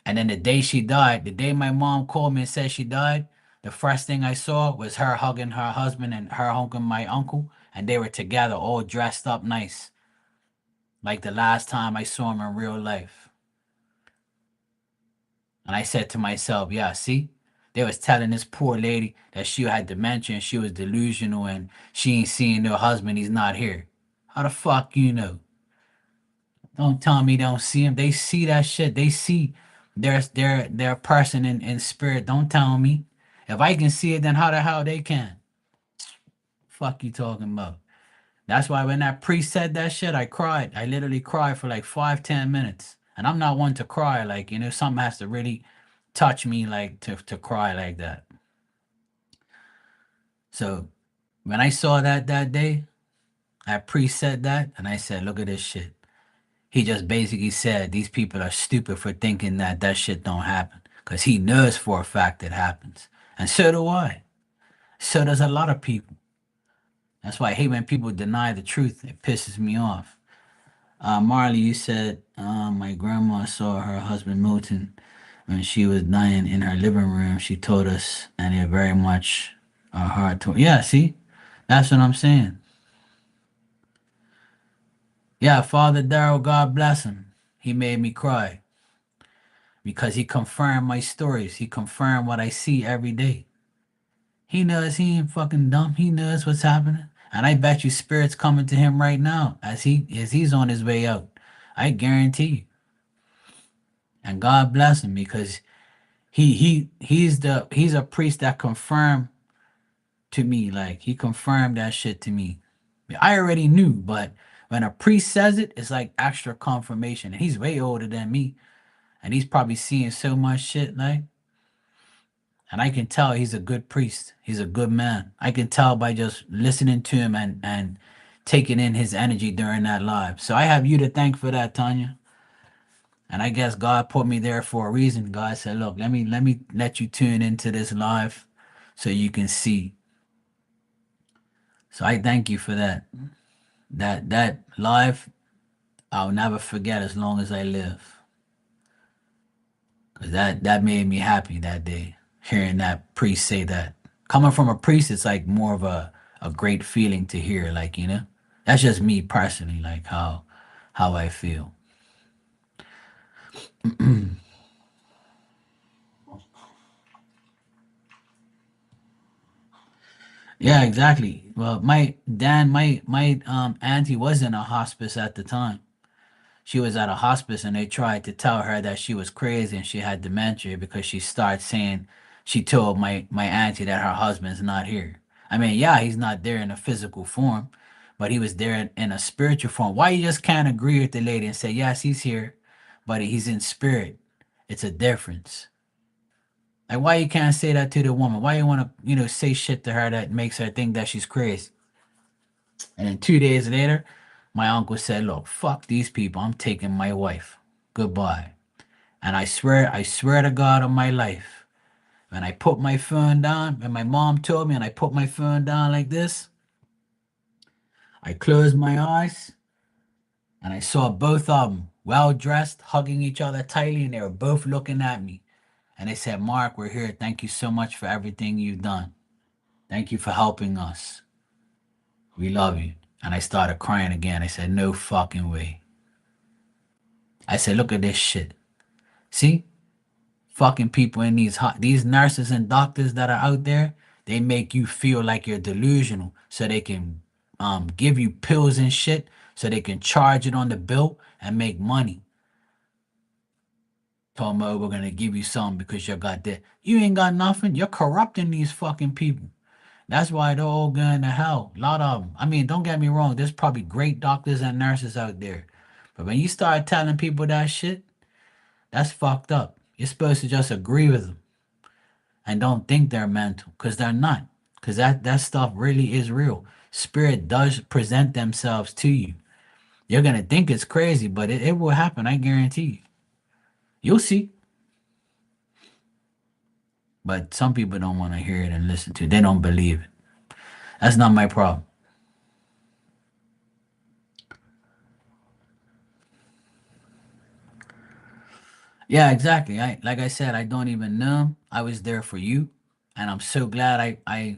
And then the day she died, the day my mom called me and said she died, the first thing I saw was her hugging her husband and her hugging my uncle. And they were together, all dressed up nice, like the last time I saw him in real life. And I said to myself, yeah, see? They was telling this poor lady that she had dementia and she was delusional and she ain't seeing her husband, he's not here. How the fuck you know? Don't tell me they don't see him. They see that shit. They see their person in spirit. Don't tell me. If I can see it, then how the hell they can? Fuck you talking about? That's why when that priest said that shit, I cried. I literally cried for like 5, 10 minutes. And I'm not one to cry. Like, something has to really touch me like to cry like that. So when I saw that day, that priest said that, and I said, look at this shit. He just basically said these people are stupid for thinking that that shit don't happen. Because he knows for a fact it happens. And so do I. So does a lot of people. That's why I hate when people deny the truth. It pisses me off. Marley, you said my grandma saw her husband Milton when she was dying in her living room. She told us, and it very much hard to. Yeah, see, that's what I'm saying. Yeah, Father Darrell, God bless him. He made me cry because he confirmed my stories. He confirmed what I see every day. He knows he ain't fucking dumb. He knows what's happening. And I bet you spirits coming to him right now as he's on his way out. I guarantee you. And God bless him because he's a priest that confirmed to me. Like he confirmed that shit to me. I already knew, but when a priest says it, it's like extra confirmation. And he's way older than me. And he's probably seeing so much shit, like, and I can tell he's a good priest. He's a good man. I can tell by just listening to him and taking in his energy during that live. So I have you to thank for that, Tanya. And I guess God put me there for a reason. God said, "Look, let me let you tune into this live, so you can see." So I thank you for that. That live, I'll never forget as long as I live. Cause that made me happy that day, hearing that priest say that. Coming from a priest, it's like more of a great feeling to hear, like, That's just me personally, like how I feel. Yeah, exactly. Well, my auntie was in a hospice at the time. She was at a hospice and they tried to tell her that she was crazy and she had dementia because she started saying she told my auntie that her husband's not here. I mean, yeah, he's not there in a physical form, but he was there in a spiritual form. Why you just can't agree with the lady and say, yes, he's here, but he's in spirit? It's a difference. Like, why you can't say that to the woman? Why you want to, say shit to her that makes her think that she's crazy? And then 2 days later, my uncle said, look, fuck these people. I'm taking my wife. Goodbye. And I swear to God on my life, when I put my phone down, when my mom told me and I put my phone down like this, I closed my eyes and I saw both of them well dressed, hugging each other tightly, and they were both looking at me. And they said, Mark, we're here. Thank you so much for everything you've done. Thank you for helping us. We love you. And I started crying again. I said, no fucking way. I said, look at this shit. See? Fucking people in these nurses and doctors that are out there, they make you feel like you're delusional so they can give you pills and shit so they can charge it on the bill and make money. Talking about we're gonna give you something because you got that. You ain't got nothing. You're corrupting these fucking people. That's why they're all going to hell. A lot of them. I mean, don't get me wrong. There's probably great doctors and nurses out there. But when you start telling people that shit, that's fucked up. You're supposed to just agree with them and don't think they're mental because they're not. Because that stuff really is real. Spirit does present themselves to you. You're going to think it's crazy, but it will happen. I guarantee you. You'll see. But some people don't want to hear it and listen to it. They don't believe it. That's not my problem. Yeah, exactly. Like I said, I don't even know. I was there for you, and I'm so glad I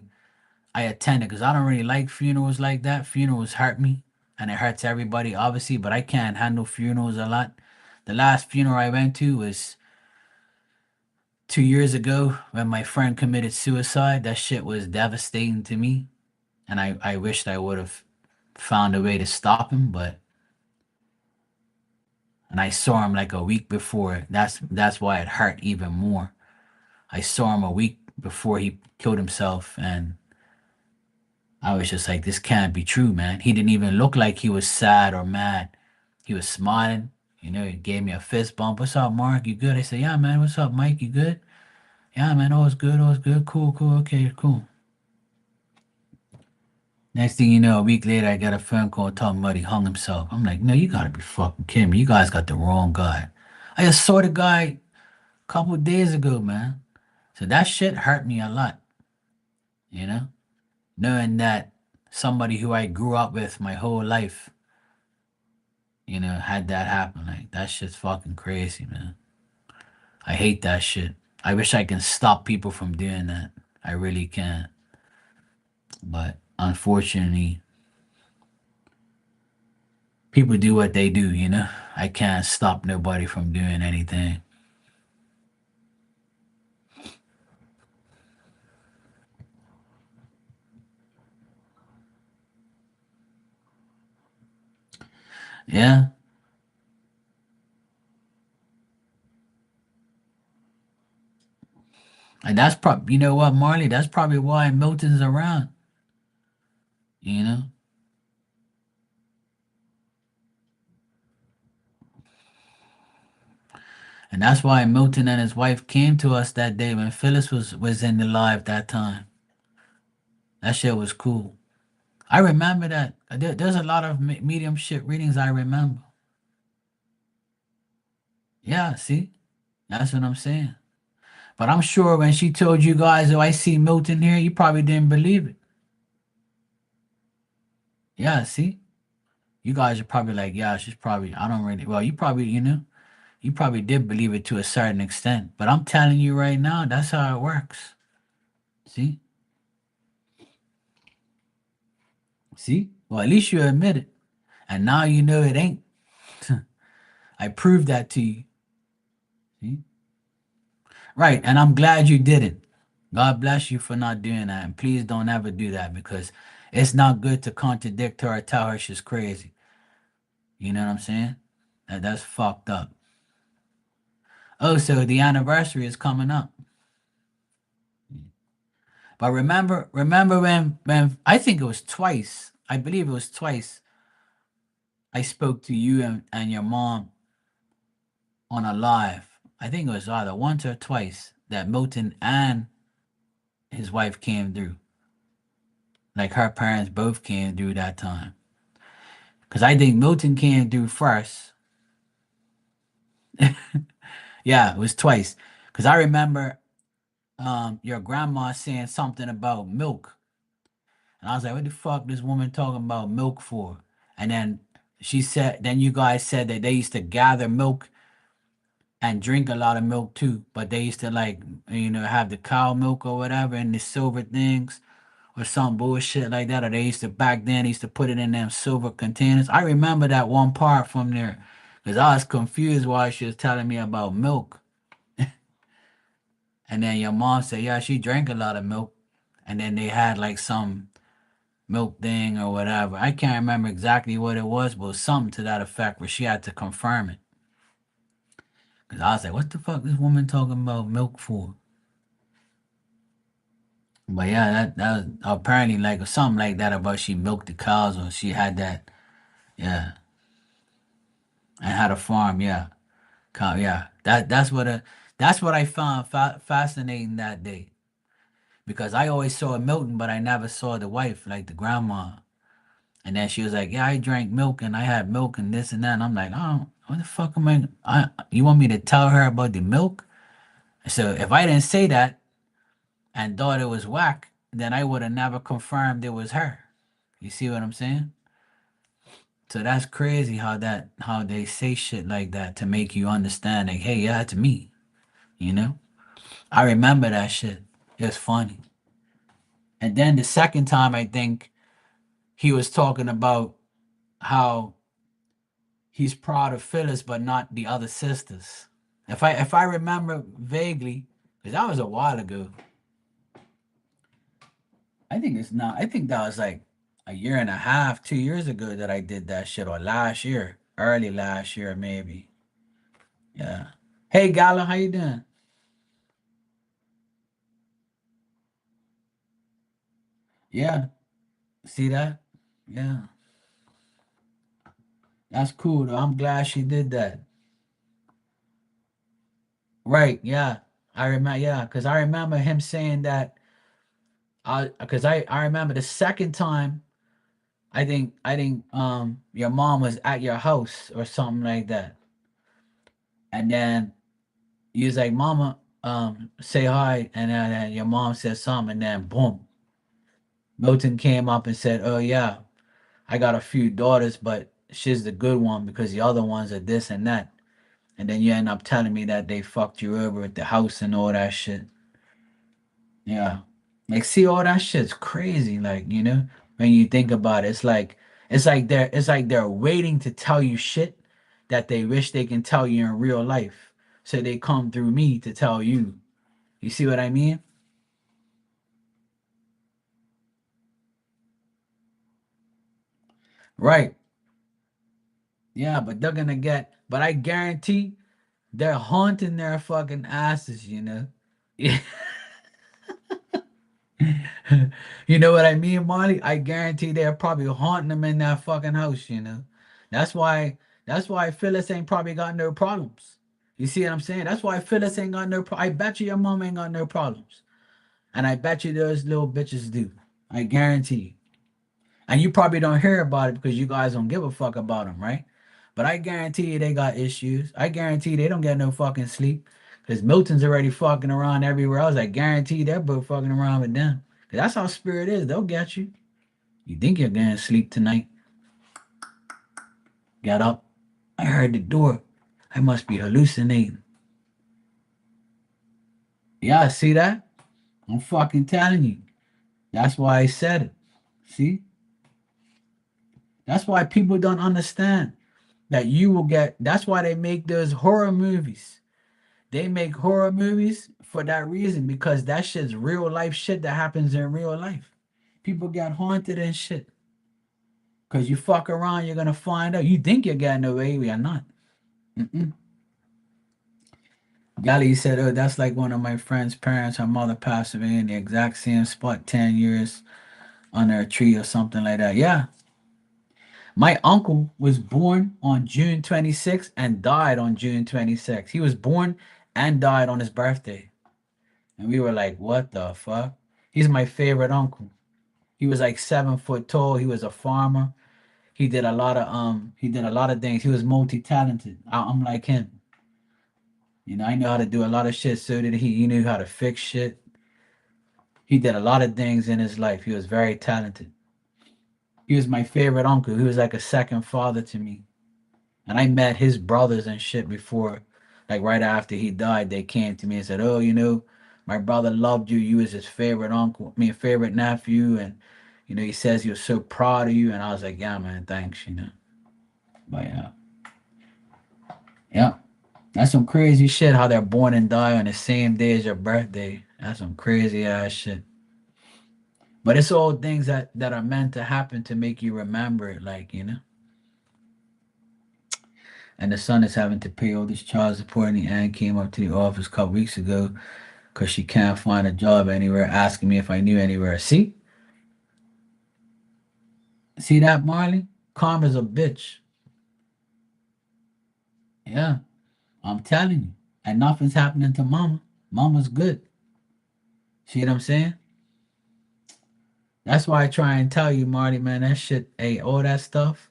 attended because I don't really like funerals like that. Funerals hurt me, and it hurts everybody, obviously. But I can't handle funerals a lot. The last funeral I went to was 2 years ago when my friend committed suicide. That shit was devastating to me, and I wished I would have found a way to stop him, but and I saw him like a week before. That's why it hurt even more. I saw him a week before he killed himself, and I was just like, this can't be true, man. He didn't even look like he was sad or mad. He was smiling. He gave me a fist bump. What's up, Mark? You good? I said, yeah, man. What's up, Mike? You good? Yeah, man. All's good. All's good. Cool, cool. Okay, cool. Next thing you know, a week later, I got a phone call talking about he hung himself. I'm like, no, you gotta be fucking kidding me. You guys got the wrong guy. I just saw the guy a couple of days ago, man. So that shit hurt me a lot, you know? Knowing that somebody who I grew up with my whole life, had that happen. Like that shit's fucking crazy, man. I hate that shit. I wish I can stop people from doing that. I really can. But unfortunately, people do what they do. I can't stop nobody from doing anything. Yeah. And that's probably, you know what, Marley? That's probably why Milton's around, you know? And that's why Milton and his wife came to us that day when Phyllis was in the live that time. That shit was cool. I remember that. There's a lot of mediumship readings I remember. Yeah, see? That's what I'm saying. But I'm sure when she told you guys, oh, I see Milton here, you probably didn't believe it. Yeah, see? You guys are probably like, yeah, she's probably, I don't really, well, you probably did believe it to a certain extent. But I'm telling you right now, that's how it works. See? See? Well, at least you admit it. And now you know it ain't. I proved that to you. See? Right. And I'm glad you didn't. God bless you for not doing that. And please don't ever do that because it's not good to contradict her or tell her she's crazy. You know what I'm saying? That's fucked up. Oh, so the anniversary is coming up. But remember when I think it was twice. I believe it was twice. I spoke to you and your mom on a live. I think it was either once or twice that Milton and his wife came through. Like her parents both came through that time. Cause I think Milton came through first. Yeah, it was twice. Cause I remember your grandma saying something about milk. And I was like, what the fuck this woman talking about milk for? And then then you guys said that they used to gather milk and drink a lot of milk too, but they used to like, have the cow milk or whatever in the silver things or some bullshit like that. Or they used to back then, they used to put it in them silver containers. I remember that one part from there because I was confused why she was telling me about milk. And then your mom said, yeah, she drank a lot of milk. And then they had like some milk thing or whatever. I can't remember exactly what it was, but it was something to that effect where she had to confirm it. Cause I was like, what the fuck this woman talking about milk for? But yeah, that was apparently like something like that about she milked the cows or she had that, yeah, and had a farm, yeah. Yeah, that's what I found fascinating that day because I always saw Milton, but I never saw the wife, like the grandma. And then she was like, "Yeah, I drank milk and I had milk and this and that." And I'm like, "Oh, what the fuck am I? You want me to tell her about the milk?" So if I didn't say that and thought it was whack, then I would have never confirmed it was her. You see what I'm saying? So that's crazy how they say shit like that to make you understand, like, hey, yeah, it's me. You know? I remember that shit. It's funny. And then the second time, I think he was talking about how he's proud of Phyllis, but not the other sisters. If I remember vaguely, because that was a while ago. I think it's not. I think that was like a year and a half, 2 years ago that I did that shit, or last year, early last year maybe. Yeah. Hey, Gala, how you doing? Yeah. See that? Yeah. That's cool though. I'm glad she did that. Right. Yeah. I remember. Yeah, because I remember him saying that. I remember the second time. I think your mom was at your house or something like that, and then you was like, "Mama, say hi," and then your mom said something, and then boom, Milton came up and said, "Oh yeah, I got a few daughters, but she's the good one because the other ones are this and that." And then you end up telling me that they fucked you over at the house and all that shit. Yeah. Like see all that shit's crazy, like, when you think about it. It's like they're waiting to tell you shit that they wish they can tell you in real life. So they come through me to tell you. You see what I mean? Right. Yeah, but they're gonna but I guarantee they're haunting their fucking asses. You know what I mean, Marley? I guarantee they're probably haunting them in that fucking house. That's why Phyllis ain't probably got no problems. You see what I'm saying? That's why Phyllis ain't got no I bet you your mom ain't got no problems. And I bet you those little bitches do. I guarantee you. And you probably don't hear about it because you guys don't give a fuck about them, right? But I guarantee you they got issues. I guarantee they don't get no fucking sleep. Because Milton's already fucking around everywhere else. I guarantee they're both fucking around with them. Because that's how spirit is. They'll get you. You think you're going to sleep tonight. Got up. I heard the door. I must be hallucinating. Yeah, I see that? I'm fucking telling you. That's why I said it. See? That's why people don't understand that you will get. That's why they make those horror movies. They make horror movies for that reason because that shit's real life shit that happens in real life. People get haunted and shit. Cause you fuck around, you're gonna find out. You think you're getting away, we are not. Mm-mm. Gali said, "Oh, that's like one of my friend's parents. Her mother passed away in the exact same spot 10 years under a tree or something like that." Yeah, my uncle was born on June 26th and died on June 26th. He was born and died on his birthday. And we were like, what the fuck? He's my favorite uncle. He was like 7 foot tall. He was a farmer. He did a lot of things. He was multi-talented. I'm like him. I know how to do a lot of shit. So did he. He knew how to fix shit. He did a lot of things in his life. He was very talented. He was my favorite uncle. He was like a second father to me. And I met his brothers and shit before, like right after he died, they came to me and said, "Oh, my brother loved you. You was his favorite uncle, I mean, favorite nephew, and he says he was so proud of you." And I was like, "Yeah, man, thanks." But yeah, yeah, that's some crazy shit. How they're born and die on the same day as your birthday. That's some crazy ass shit. But it's all things that are meant to happen to make you remember it, like. And the son is having to pay all this child support, and the aunt came up to the office a couple weeks ago because she can't find a job anywhere, asking me if I knew anywhere. See that, Marley? Karma's a bitch. Yeah, I'm telling you. And nothing's happening to mama. Mama's good. See what I'm saying? That's why I try and tell you, Marty, man, that shit, hey, all that stuff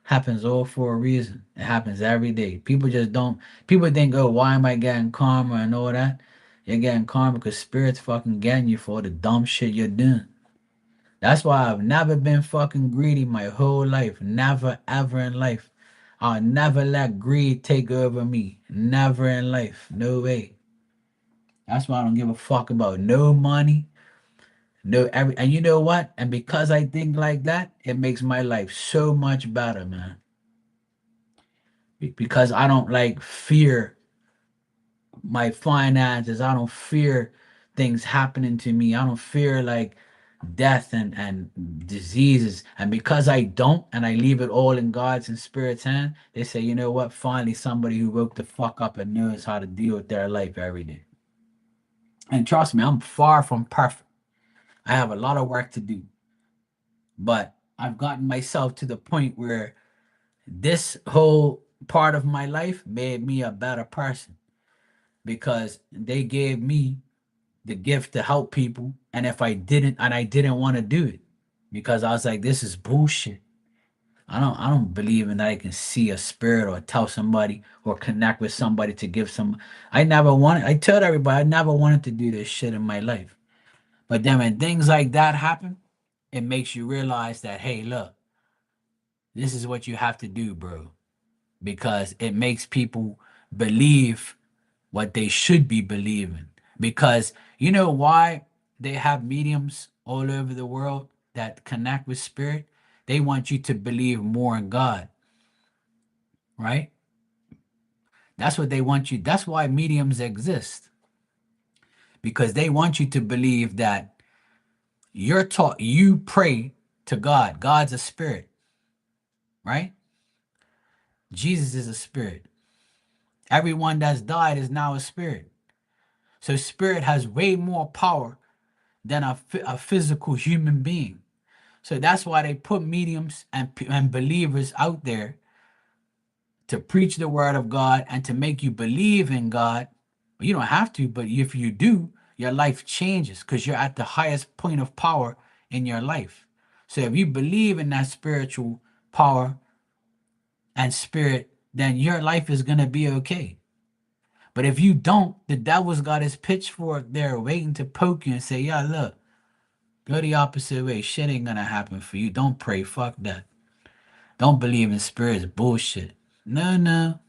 happens all for a reason. It happens every day. People just don't, people think, oh, why am I getting karma and all that? You're getting karma because spirit's fucking getting you for the dumb shit you're doing. That's why I've never been fucking greedy my whole life. Never, ever in life. I'll never let greed take over me. Never in life. No way. That's why I don't give a fuck about no money. No, and you know what? And because I think like that, it makes my life so much better, man. Because I don't like fear my finances. I don't fear things happening to me. I don't fear like death and diseases. And because I don't, and I leave it all in God's and Spirit's hand, they say, you know what? Finally, somebody who woke the fuck up and knows how to deal with their life every day. And trust me, I'm far from perfect. I have a lot of work to do, but I've gotten myself to the point where this whole part of my life made me a better person because they gave me the gift to help people. And if I didn't want to do it because I was like, this is bullshit. I don't believe in that I can see a spirit or tell somebody or connect with somebody to give some. I told everybody I never wanted to do this shit in my life. But then when things like that happen, it makes you realize that, hey, look, this is what you have to do, bro. Because it makes people believe what they should be believing. Because you know why they have mediums all over the world that connect with spirit? They want you to believe more in God, right? That's what they want you. That's why mediums exist. Because they want you to believe that you're taught, you pray to God. God's a spirit, right? Jesus is a spirit. Everyone that's died is now a spirit. So spirit has way more power than a physical human being. So that's why they put mediums and believers out there to preach the word of God and to make you believe in God. You don't have to, but if you do, your life changes because you're at the highest point of power in your life. So if you believe in that spiritual power and spirit, then your life is going to be okay. But if you don't, the devil's got his pitchfork there waiting to poke you and say, yeah, look, go the opposite way. Shit ain't gonna happen for you. Don't pray. Fuck that. Don't believe in spirits. Bullshit. No, no.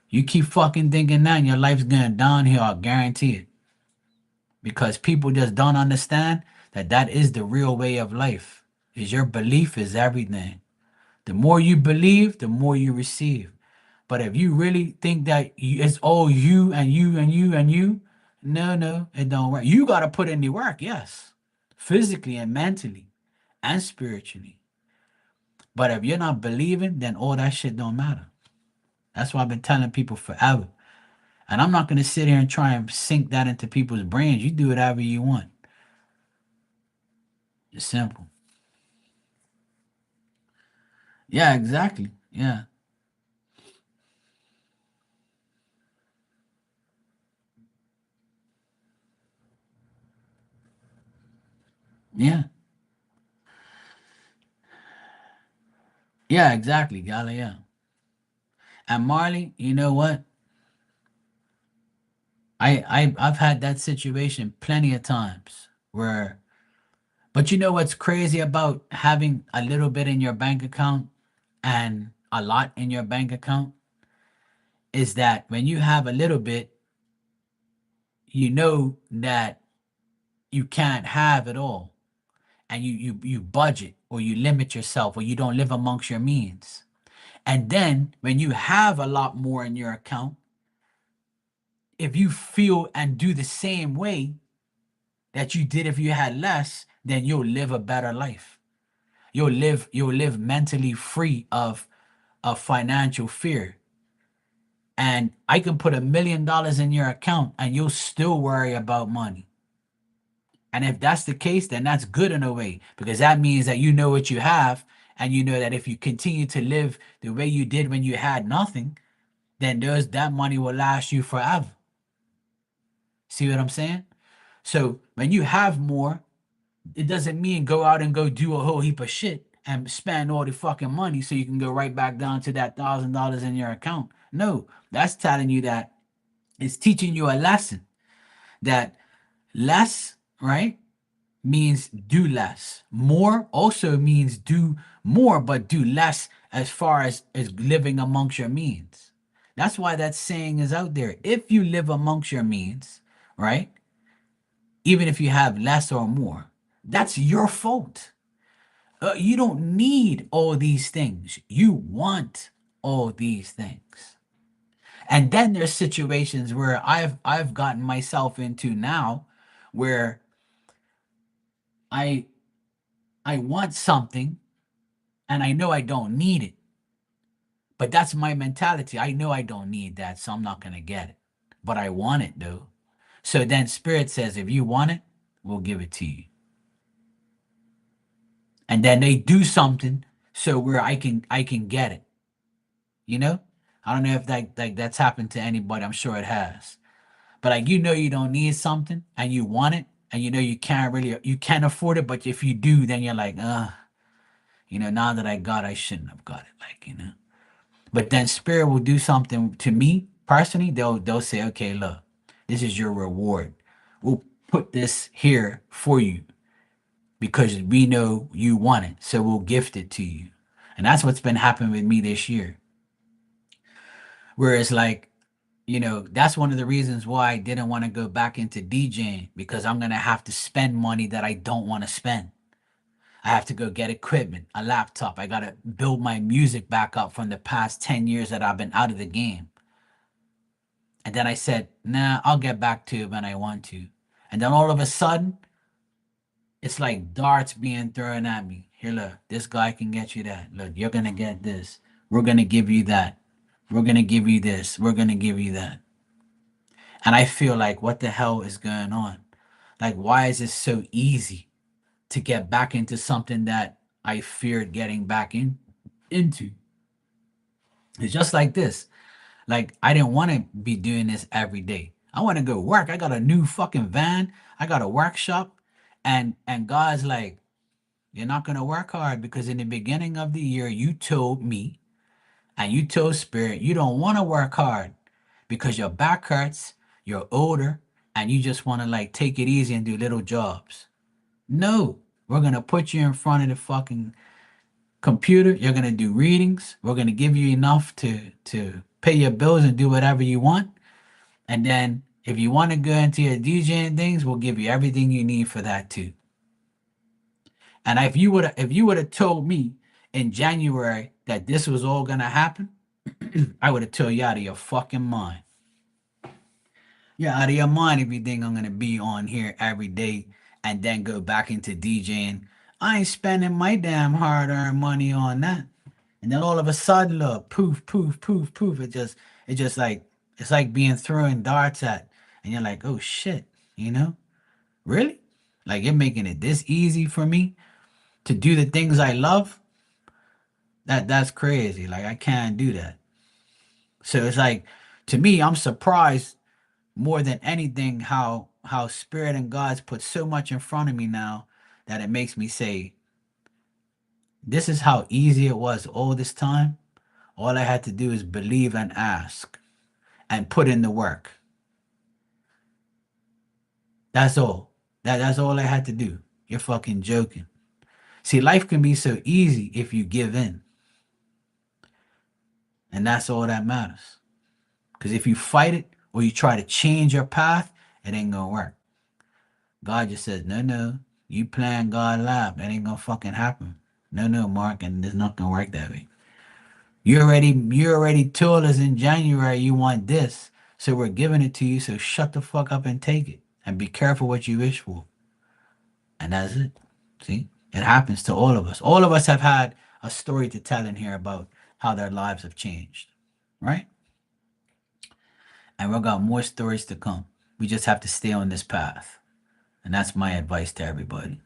You keep fucking thinking that and your life's going downhill. I guarantee it. Because people just don't understand that that is the real way of life. Is your belief is everything. The more you believe, the more you receive. But if you really think that it's all you and you and you and you, no, no, it don't work. You got to put in the work, yes, physically and mentally and spiritually. But if you're not believing, then all that shit don't matter. That's what I've been telling people forever. And I'm not going to sit here and try and sink that into people's brains. You do whatever you want. It's simple. Yeah, exactly. Yeah. Yeah. Yeah, exactly, Gala. Yeah. And Marley, you know what? I've had that situation plenty of times where, but you know what's crazy about having a little bit in your bank account and a lot in your bank account is that when you have a little bit, you know that you can't have it all, and you budget or you limit yourself or you don't live amongst your means. And then when you have a lot more in your account, if you feel and do the same way that you did if you had less, then you'll live a better life. You'll live mentally free of financial fear. And I can put $1 million in your account and you'll still worry about money. And if that's the case, then that's good in a way, because that means that you know what you have, and you know that if you continue to live the way you did when you had nothing, then that money will last you forever. See what I'm saying? So when you have more, it doesn't mean go out and go do a whole heap of shit and spend all the fucking money so you can go right back down to that $1,000 in your account. No, that's telling you that it's teaching you a lesson that less, right, means do less. More also means do more, but do less as far as living amongst your means. That's why that saying is out there. If you live amongst your means, right, even if you have less or more, that's your fault. You don't need all these things. You want all these things. And then there's situations where I've gotten myself into now where I I want something and I know I don't need it. But that's my mentality. I know I don't need that, so I'm not going to get it. But I want it though. So then Spirit says, if you want it, we'll give it to you. And then they do something so where I can get it. You know? I don't know if that's happened to anybody. I'm sure it has. But like you know you don't need something and you want it and you know you can't afford it, but if you do, then you're like, now that I got I shouldn't have got it. But then Spirit will do something to me personally. They'll say, okay, look, this is your reward. We'll put this here for you because we know you want it. So we'll gift it to you. And that's what's been happening with me this year. Whereas like, that's one of the reasons why I didn't want to go back into DJing, because I'm gonna have to spend money that I don't want to spend. I have to go get equipment, a laptop. I gotta build my music back up from the past 10 years that I've been out of the game. And then I said, nah, I'll get back to it when I want to. And then all of a sudden, it's like darts being thrown at me. Here, look, this guy can get you that. Look, you're going to get this. We're going to give you that. We're going to give you this. We're going to give you that. And I feel like, what the hell is going on? Like, why is it so easy to get back into something that I feared getting back into? It's just like this. Like, I didn't want to be doing this every day. I want to go work. I got a new fucking van. I got a workshop. And God's like, you're not gonna work hard because in the beginning of the year you told me and you told Spirit you don't want to work hard because your back hurts, you're older, and you just want to like take it easy and do little jobs. No, we're gonna put you in front of the fucking computer. You're gonna do readings. We're gonna give you enough to pay your bills and do whatever you want. And then if you want to go into your DJing things, we'll give you everything you need for that too. And if you would have told me in January that this was all gonna happen, I would have told you out of your fucking mind. You're out of your mind if you think I'm gonna be on here every day and then go back into DJing. I ain't spending my damn hard-earned money on that. And then all of a sudden, look, poof, poof, poof, poof. It just like it's like being thrown darts at, and you're like, oh shit, you know, really? Like you're making it this easy for me to do the things I love? That's crazy. Like I can't do that. So it's like to me, I'm surprised more than anything how Spirit and God's put so much in front of me now that it makes me say, this is how easy it was all this time. All I had to do is believe and ask and put in the work. That's all. That's all I had to do. You're fucking joking. See, life can be so easy if you give in. And that's all that matters. Because if you fight it or you try to change your path, it ain't gonna work. God just says, no, no, you playing God live. That ain't gonna fucking happen. No, no, Mark, and it's not gonna work that way. You already told us in January you want this. So we're giving it to you. So shut the fuck up and take it. And be careful what you wish for. And that's it. See? It happens to all of us. All of us have had a story to tell in here about how their lives have changed. Right? And we got more stories to come. We just have to stay on this path. And that's my advice to everybody.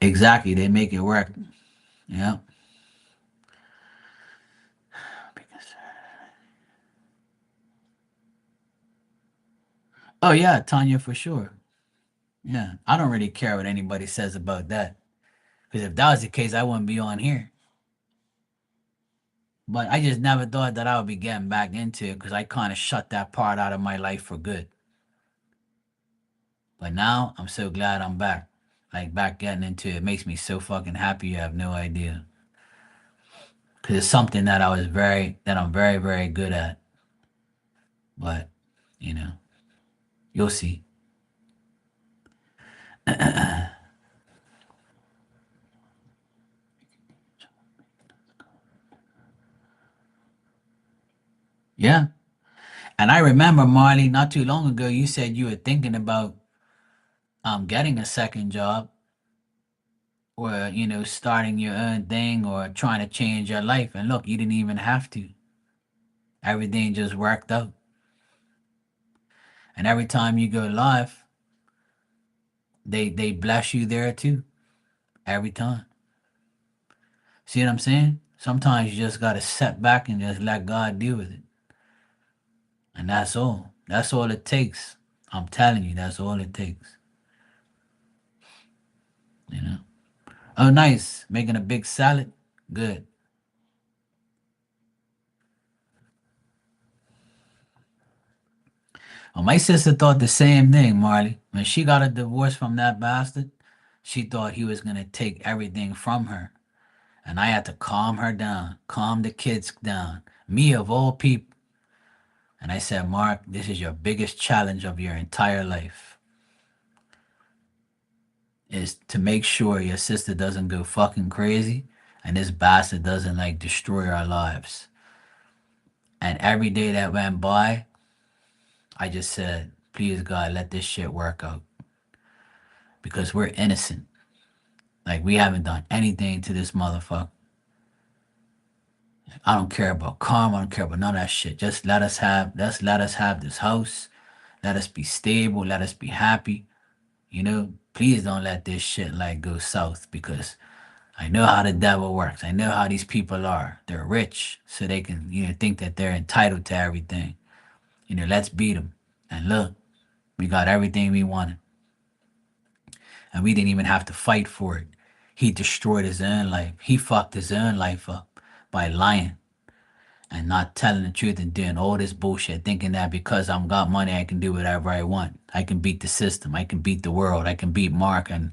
Exactly. They make it work. Yeah. Oh, yeah, Tanya, for sure. Yeah. I don't really care what anybody says about that. Because if that was the case, I wouldn't be on here. But I just never thought that I would be getting back into it because I kind of shut that part out of my life for good. But now I'm so glad I'm back. Like back getting into it. It makes me so fucking happy you have no idea. Cause it's something that I'm very, very good at. But, you know, you'll see. Yeah. And I remember, Marley, not too long ago, you said you were thinking about getting a second job or, starting your own thing or trying to change your life. And look, you didn't even have to. Everything just worked out. And every time you go live, they bless you there too. Every time. See what I'm saying? Sometimes you just gotta sit back and just let God deal with it. And that's all. That's all it takes. I'm telling you, that's all it takes. You know? Oh, nice. Making a big salad. Good. Well, my sister thought the same thing, Marley. When she got a divorce from that bastard, she thought he was gonna take everything from her. And I had to calm her down, calm the kids down. Me of all people. And I said, Mark, this is your biggest challenge of your entire life. Is to make sure your sister doesn't go fucking crazy and this bastard doesn't like destroy our lives. And every day that went by, I just said, please God, let this shit work out. Because we're innocent. Like we haven't done anything to this motherfucker. I don't care about karma, I don't care about none of that shit. Just let us have this house. Let us be stable, let us be happy. Please don't let this shit like go south because I know how the devil works. I know how these people are. They're rich, so they can, think that they're entitled to everything. Let's beat them. And look, we got everything we wanted. And we didn't even have to fight for it. He destroyed his own life. He fucked his own life up by lying and not telling the truth and doing all this bullshit, thinking that because I'm got money, I can do whatever I want. I can beat the system. I can beat the world. I can beat Mark and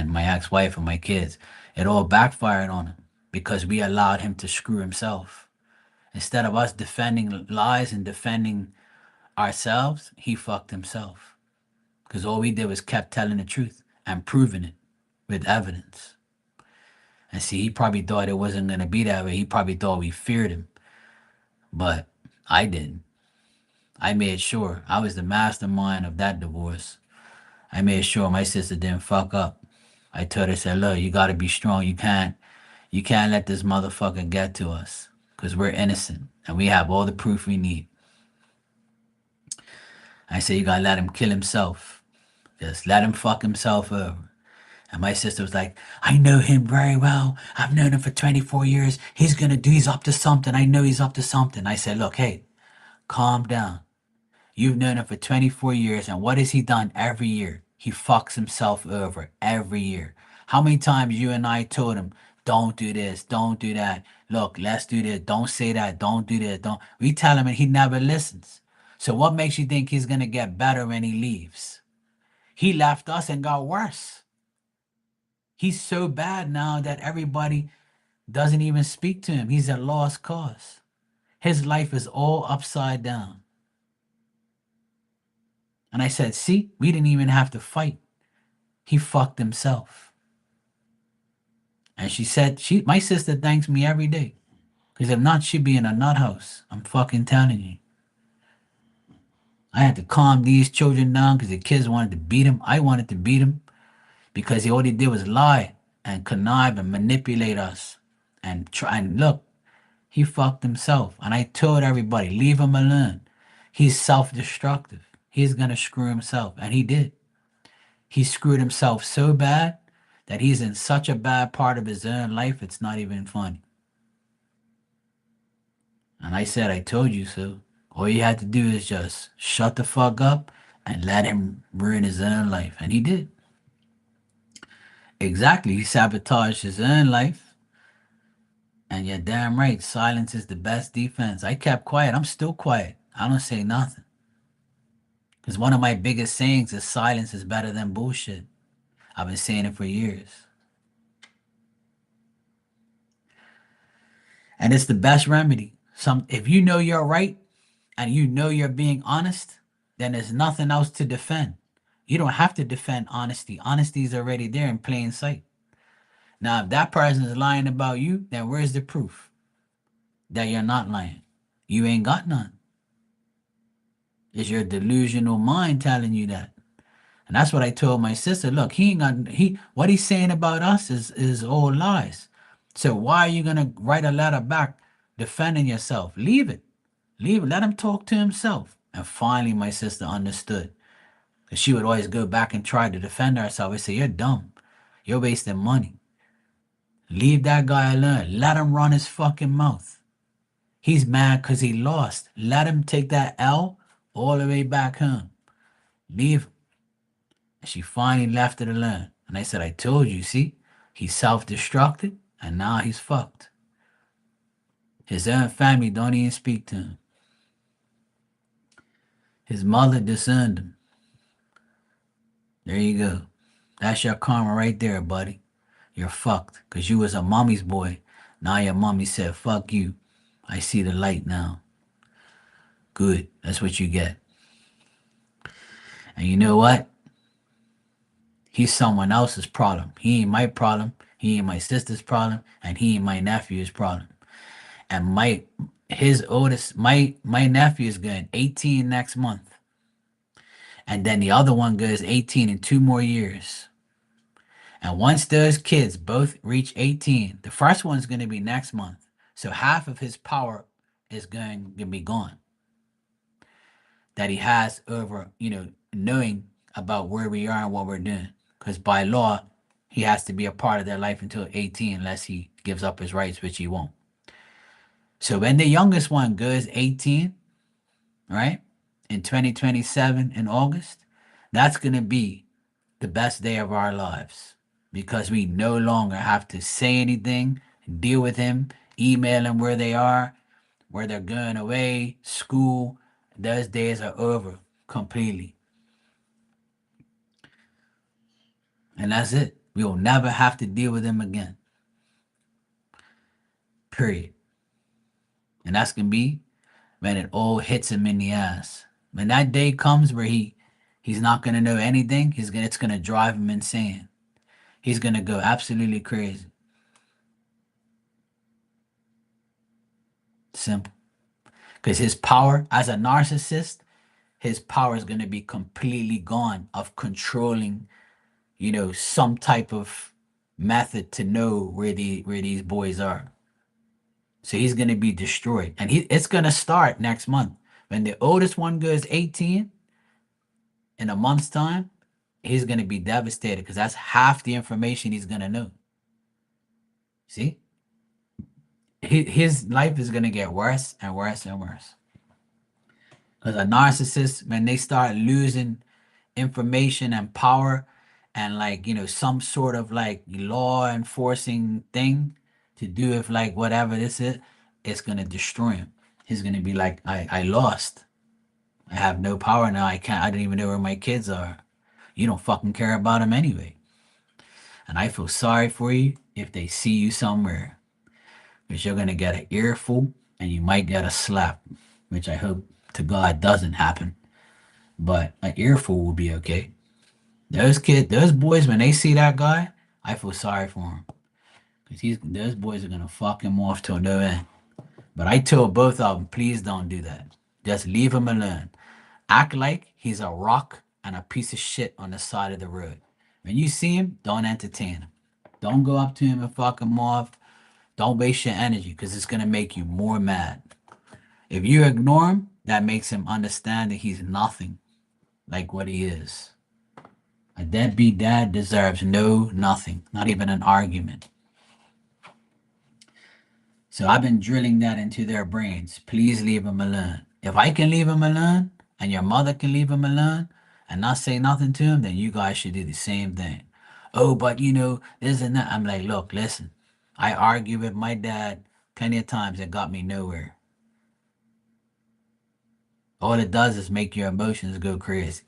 my ex-wife and my kids. It all backfired on him because we allowed him to screw himself. Instead of us defending lies and defending ourselves, he fucked himself. Because all we did was kept telling the truth and proving it with evidence. And see, he probably thought it wasn't gonna be that way. He probably thought we feared him. But I didn't. I made sure I was the mastermind of that divorce. I made sure my sister didn't fuck up. I told her, said, look, you gotta be strong. You can't let this motherfucker get to us. Cause we're innocent and we have all the proof we need. I said, you gotta let him kill himself. Just let him fuck himself over. And my sister was like, I know him very well. I've known him for 24 years. He's up to something. I know he's up to something. I said, look, hey, calm down. You've known him for 24 years, and what has he done every year? He fucks himself over every year. How many times you and I told him, don't do this, don't do that. Look, let's do this. Don't say that. Don't do this. Don't. We tell him and he never listens. So what makes you think he's going to get better when he leaves? He left us and got worse. He's so bad now that everybody doesn't even speak to him. He's a lost cause. His life is all upside down. And I said, see, we didn't even have to fight. He fucked himself. And she said, my sister thanks me every day. Because if not, she'd be in a nut house. I'm fucking telling you. I had to calm these children down because the kids wanted to beat him. I wanted to beat him because all he did was lie and connive and manipulate us and try and look. He fucked himself. And I told everybody, leave him alone. He's self-destructive. He's gonna screw himself. And he did. He screwed himself so bad that he's in such a bad part of his own life, it's not even funny. And I said, I told you so. All you had to do is just shut the fuck up and let him ruin his own life. And he did. Exactly. He sabotaged his own life. And you're damn right. Silence is the best defense. I kept quiet. I'm still quiet. I don't say nothing. Because one of my biggest sayings is silence is better than bullshit. I've been saying it for years. And it's the best remedy. If you know you're right and you know you're being honest, then there's nothing else to defend. You don't have to defend honesty. Honesty is already there in plain sight. Now, if that person is lying about you, then where's the proof that you're not lying? You ain't got none. It's your delusional mind telling you that. And that's what I told my sister. Look, he ain't got what he's saying about us is all lies. So why are you gonna write a letter back defending yourself? Leave it. Leave it. Let him talk to himself. And finally my sister understood. Because she would always go back and try to defend herself. I say, you're dumb. You're wasting money. Leave that guy alone. Let him run his fucking mouth. He's mad because he lost. Let him take that L all the way back home. Leave him. And she finally left it alone. And I said, I told you, see? He self-destructed and now he's fucked. His own family don't even speak to him. His mother disowned him. There you go. That's your karma right there, buddy. You're fucked because you was a mommy's boy. Now your mommy said, fuck you. I see the light now. Good. That's what you get. And you know what? He's someone else's problem. He ain't my problem. He ain't my sister's problem. And he ain't my nephew's problem. And my nephew is going 18 next month. And then the other one goes 18 in 2 more years. And once those kids both reach 18, the first one's going to be next month. So half of his power is going to be gone that he has over, knowing about where we are and what we're doing. Because by law, he has to be a part of their life until 18 unless he gives up his rights, which he won't. So when the youngest one goes 18, right, in 2027 in August, that's going to be the best day of our lives because we no longer have to say anything, deal with him, email him where they are, where they're going away, school. Those days are over completely. And that's it. We will never have to deal with him again. Period. And that's going to be when it all hits him in the ass. When that day comes where he's not going to know anything, it's going to drive him insane. He's going to go absolutely crazy. Simple. Because his power as a narcissist, his power is going to be completely gone of controlling, some type of method to know where these boys are. So he's going to be destroyed. And it's going to start next month. When the oldest one goes 18 in a month's time, he's going to be devastated because that's half the information he's going to know. See? His life is going to get worse and worse and worse. Because a narcissist, when they start losing information and power and some sort of law enforcing thing to do with whatever this is, it's going to destroy him. He's going to be like, I lost. I have no power now. I don't even know where my kids are. You don't fucking care about them anyway. And I feel sorry for you if they see you somewhere. Because you're going to get an earful and you might get a slap, which I hope to God doesn't happen. But an earful will be okay. Those boys, when they see that guy, I feel sorry for him. Because those boys are going to fuck him off till no end. But I told both of them, please don't do that. Just leave him alone. Act like he's a rock and a piece of shit on the side of the road. When you see him, don't entertain him. Don't go up to him and fuck him off. Don't waste your energy because it's going to make you more mad. If you ignore him, that makes him understand that he's nothing like what he is. A deadbeat dad deserves nothing, not even an argument. So I've been drilling that into their brains. Please leave him alone. If I can leave him alone and your mother can leave him alone and not say nothing to him, then you guys should do the same thing. Oh, but this and that. I'm like, look, listen. I argue with my dad plenty of times. It got me nowhere. All it does is make your emotions go crazy.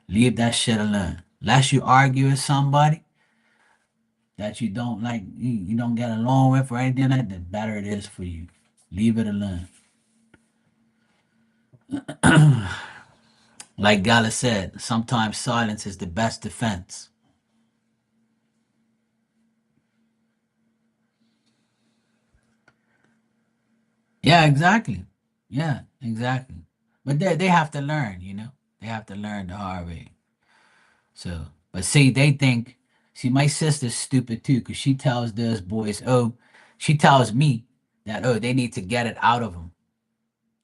Leave that shit alone. Less you argue with somebody that you don't like, you don't get along with or anything like that, the better it is for you. Leave it alone. Like Gala said, sometimes silence is the best defense. Yeah, exactly. Yeah, exactly. But they have to learn. They have to learn the hard way. So, but see, they think, see, my sister's stupid too, because she tells those boys, oh, she tells me that, oh, they need to get it out of them.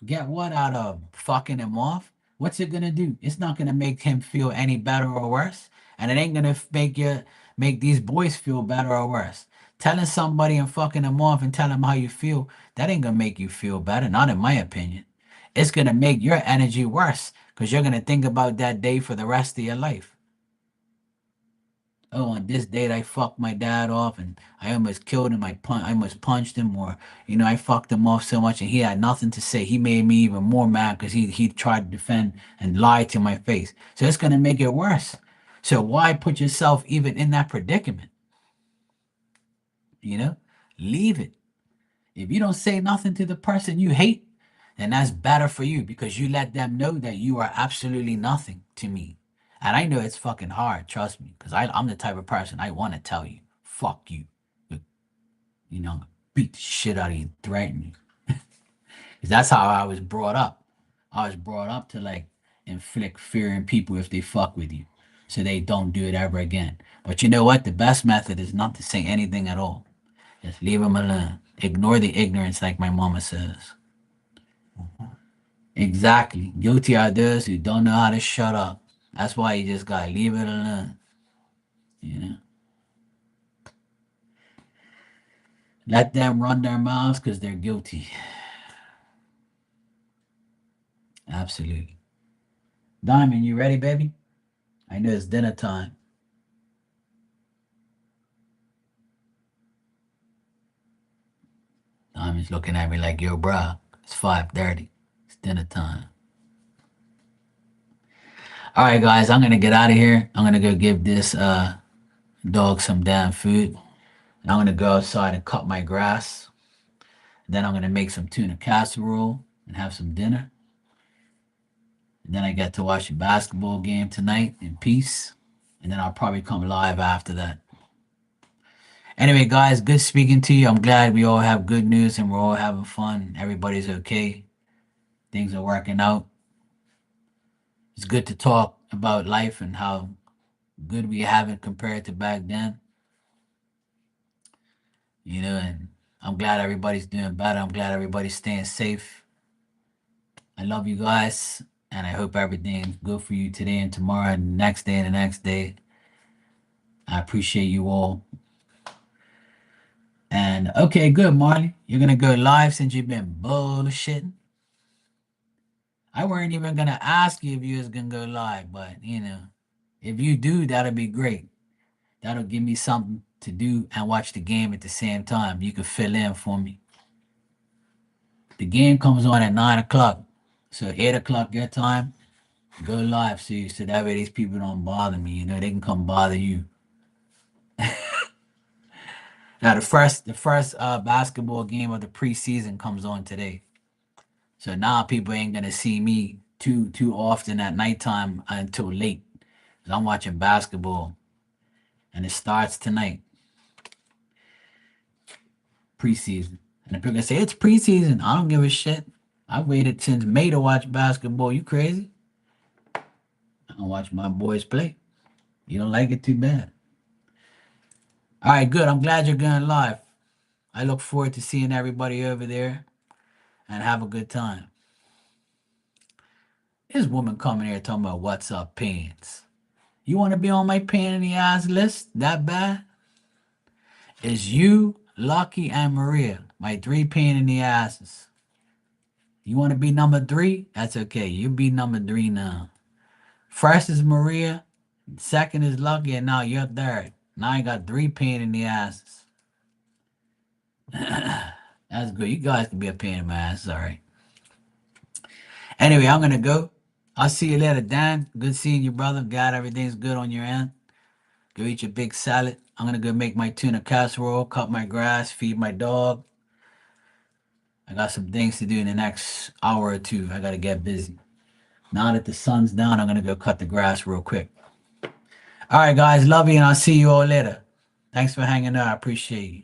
Get what out of 'em? Fucking him off? What's it gonna do? It's not gonna make him feel any better or worse, and it ain't gonna make these boys feel better or worse. Telling somebody and fucking them off and telling them how you feel, that ain't gonna make you feel better, not in my opinion. It's gonna make your energy worse because you're gonna think about that day for the rest of your life. Oh, on this date I fucked my dad off and I almost killed him. I almost punched him, or I fucked him off so much and he had nothing to say. He made me even more mad because he tried to defend and lie to my face. So it's gonna make it worse. So why put yourself even in that predicament? You know? Leave it. If you don't say nothing to the person you hate, then that's better for you because you let them know that you are absolutely nothing to me. And I know it's fucking hard, trust me, because I'm the type of person I want to tell you, fuck you. You know, beat the shit out of you, threaten you. Because that's how I was brought up. I was brought up to like inflict fear in people if they fuck with you so they don't do it ever again. But you know what? The best method is not to say anything at all. Just leave them alone. Ignore the ignorance, like my mama says. Exactly. Guilty are those who don't know how to shut up. That's why you just gotta leave it alone. You know, let them run their mouths because they're guilty. Absolutely. Diamond, you ready, baby? I know it's dinner time. Diamond's looking at me like, yo, bruh, it's 5:30. It's dinner time. All right, guys, I'm gonna get out of here. I'm gonna go give this dog some damn food. And I'm gonna go outside and cut my grass. Then I'm gonna make some tuna casserole and have some dinner. And then I get to watch a basketball game tonight in peace. And then I'll probably come live after that. Anyway, guys, good speaking to you. I'm glad we all have good news and we're all having fun. Everybody's okay. Things are working out. It's good to talk about life and how good we have it compared to back then. And I'm glad everybody's doing better. I'm glad everybody's staying safe. I love you guys, and I hope everything's good for you today and tomorrow and the next day and the next day. I appreciate you all. And okay, good, Marley. You're gonna go live since you've been bullshitting. I weren't even gonna ask you if you was gonna go live, but if you do, that'll be great. That'll give me something to do and watch the game at the same time. You can fill in for me. The game comes on at 9 o'clock, so 8 o'clock your time. Go live, so that way these people don't bother me. They can come bother you. Now the first basketball game of the preseason comes on today. So now people ain't gonna see me too often at nighttime until late. 'Cause I'm watching basketball and it starts tonight, preseason. And the people gonna say it's preseason. I don't give a shit. I waited since May to watch basketball. You crazy? I don't watch my boys play. You don't like it, too bad. All right, good. I'm glad you're going live. I look forward to seeing everybody over there and have a good time. This woman coming here talking about what's up pants. You want to be on my pain in the ass list that bad? It's you, Lucky, and Maria, my 3 pain in the asses. You want to be number 3? That's okay. You be number 3 now. First is Maria, second is Lucky, and now you're third. Now I got 3 pain in the asses. That's good. You guys can be a pain in my ass. All right. Anyway, I'm gonna go. I'll see you later, Dan. Good seeing you, brother. Glad everything's good on your end. Go eat your big salad. I'm gonna go make my tuna casserole, cut my grass, feed my dog. I got some things to do in the next hour or two. I gotta get busy. Now that the sun's down, I'm gonna go cut the grass real quick. All right, guys. Love you, and I'll see you all later. Thanks for hanging out. I appreciate you.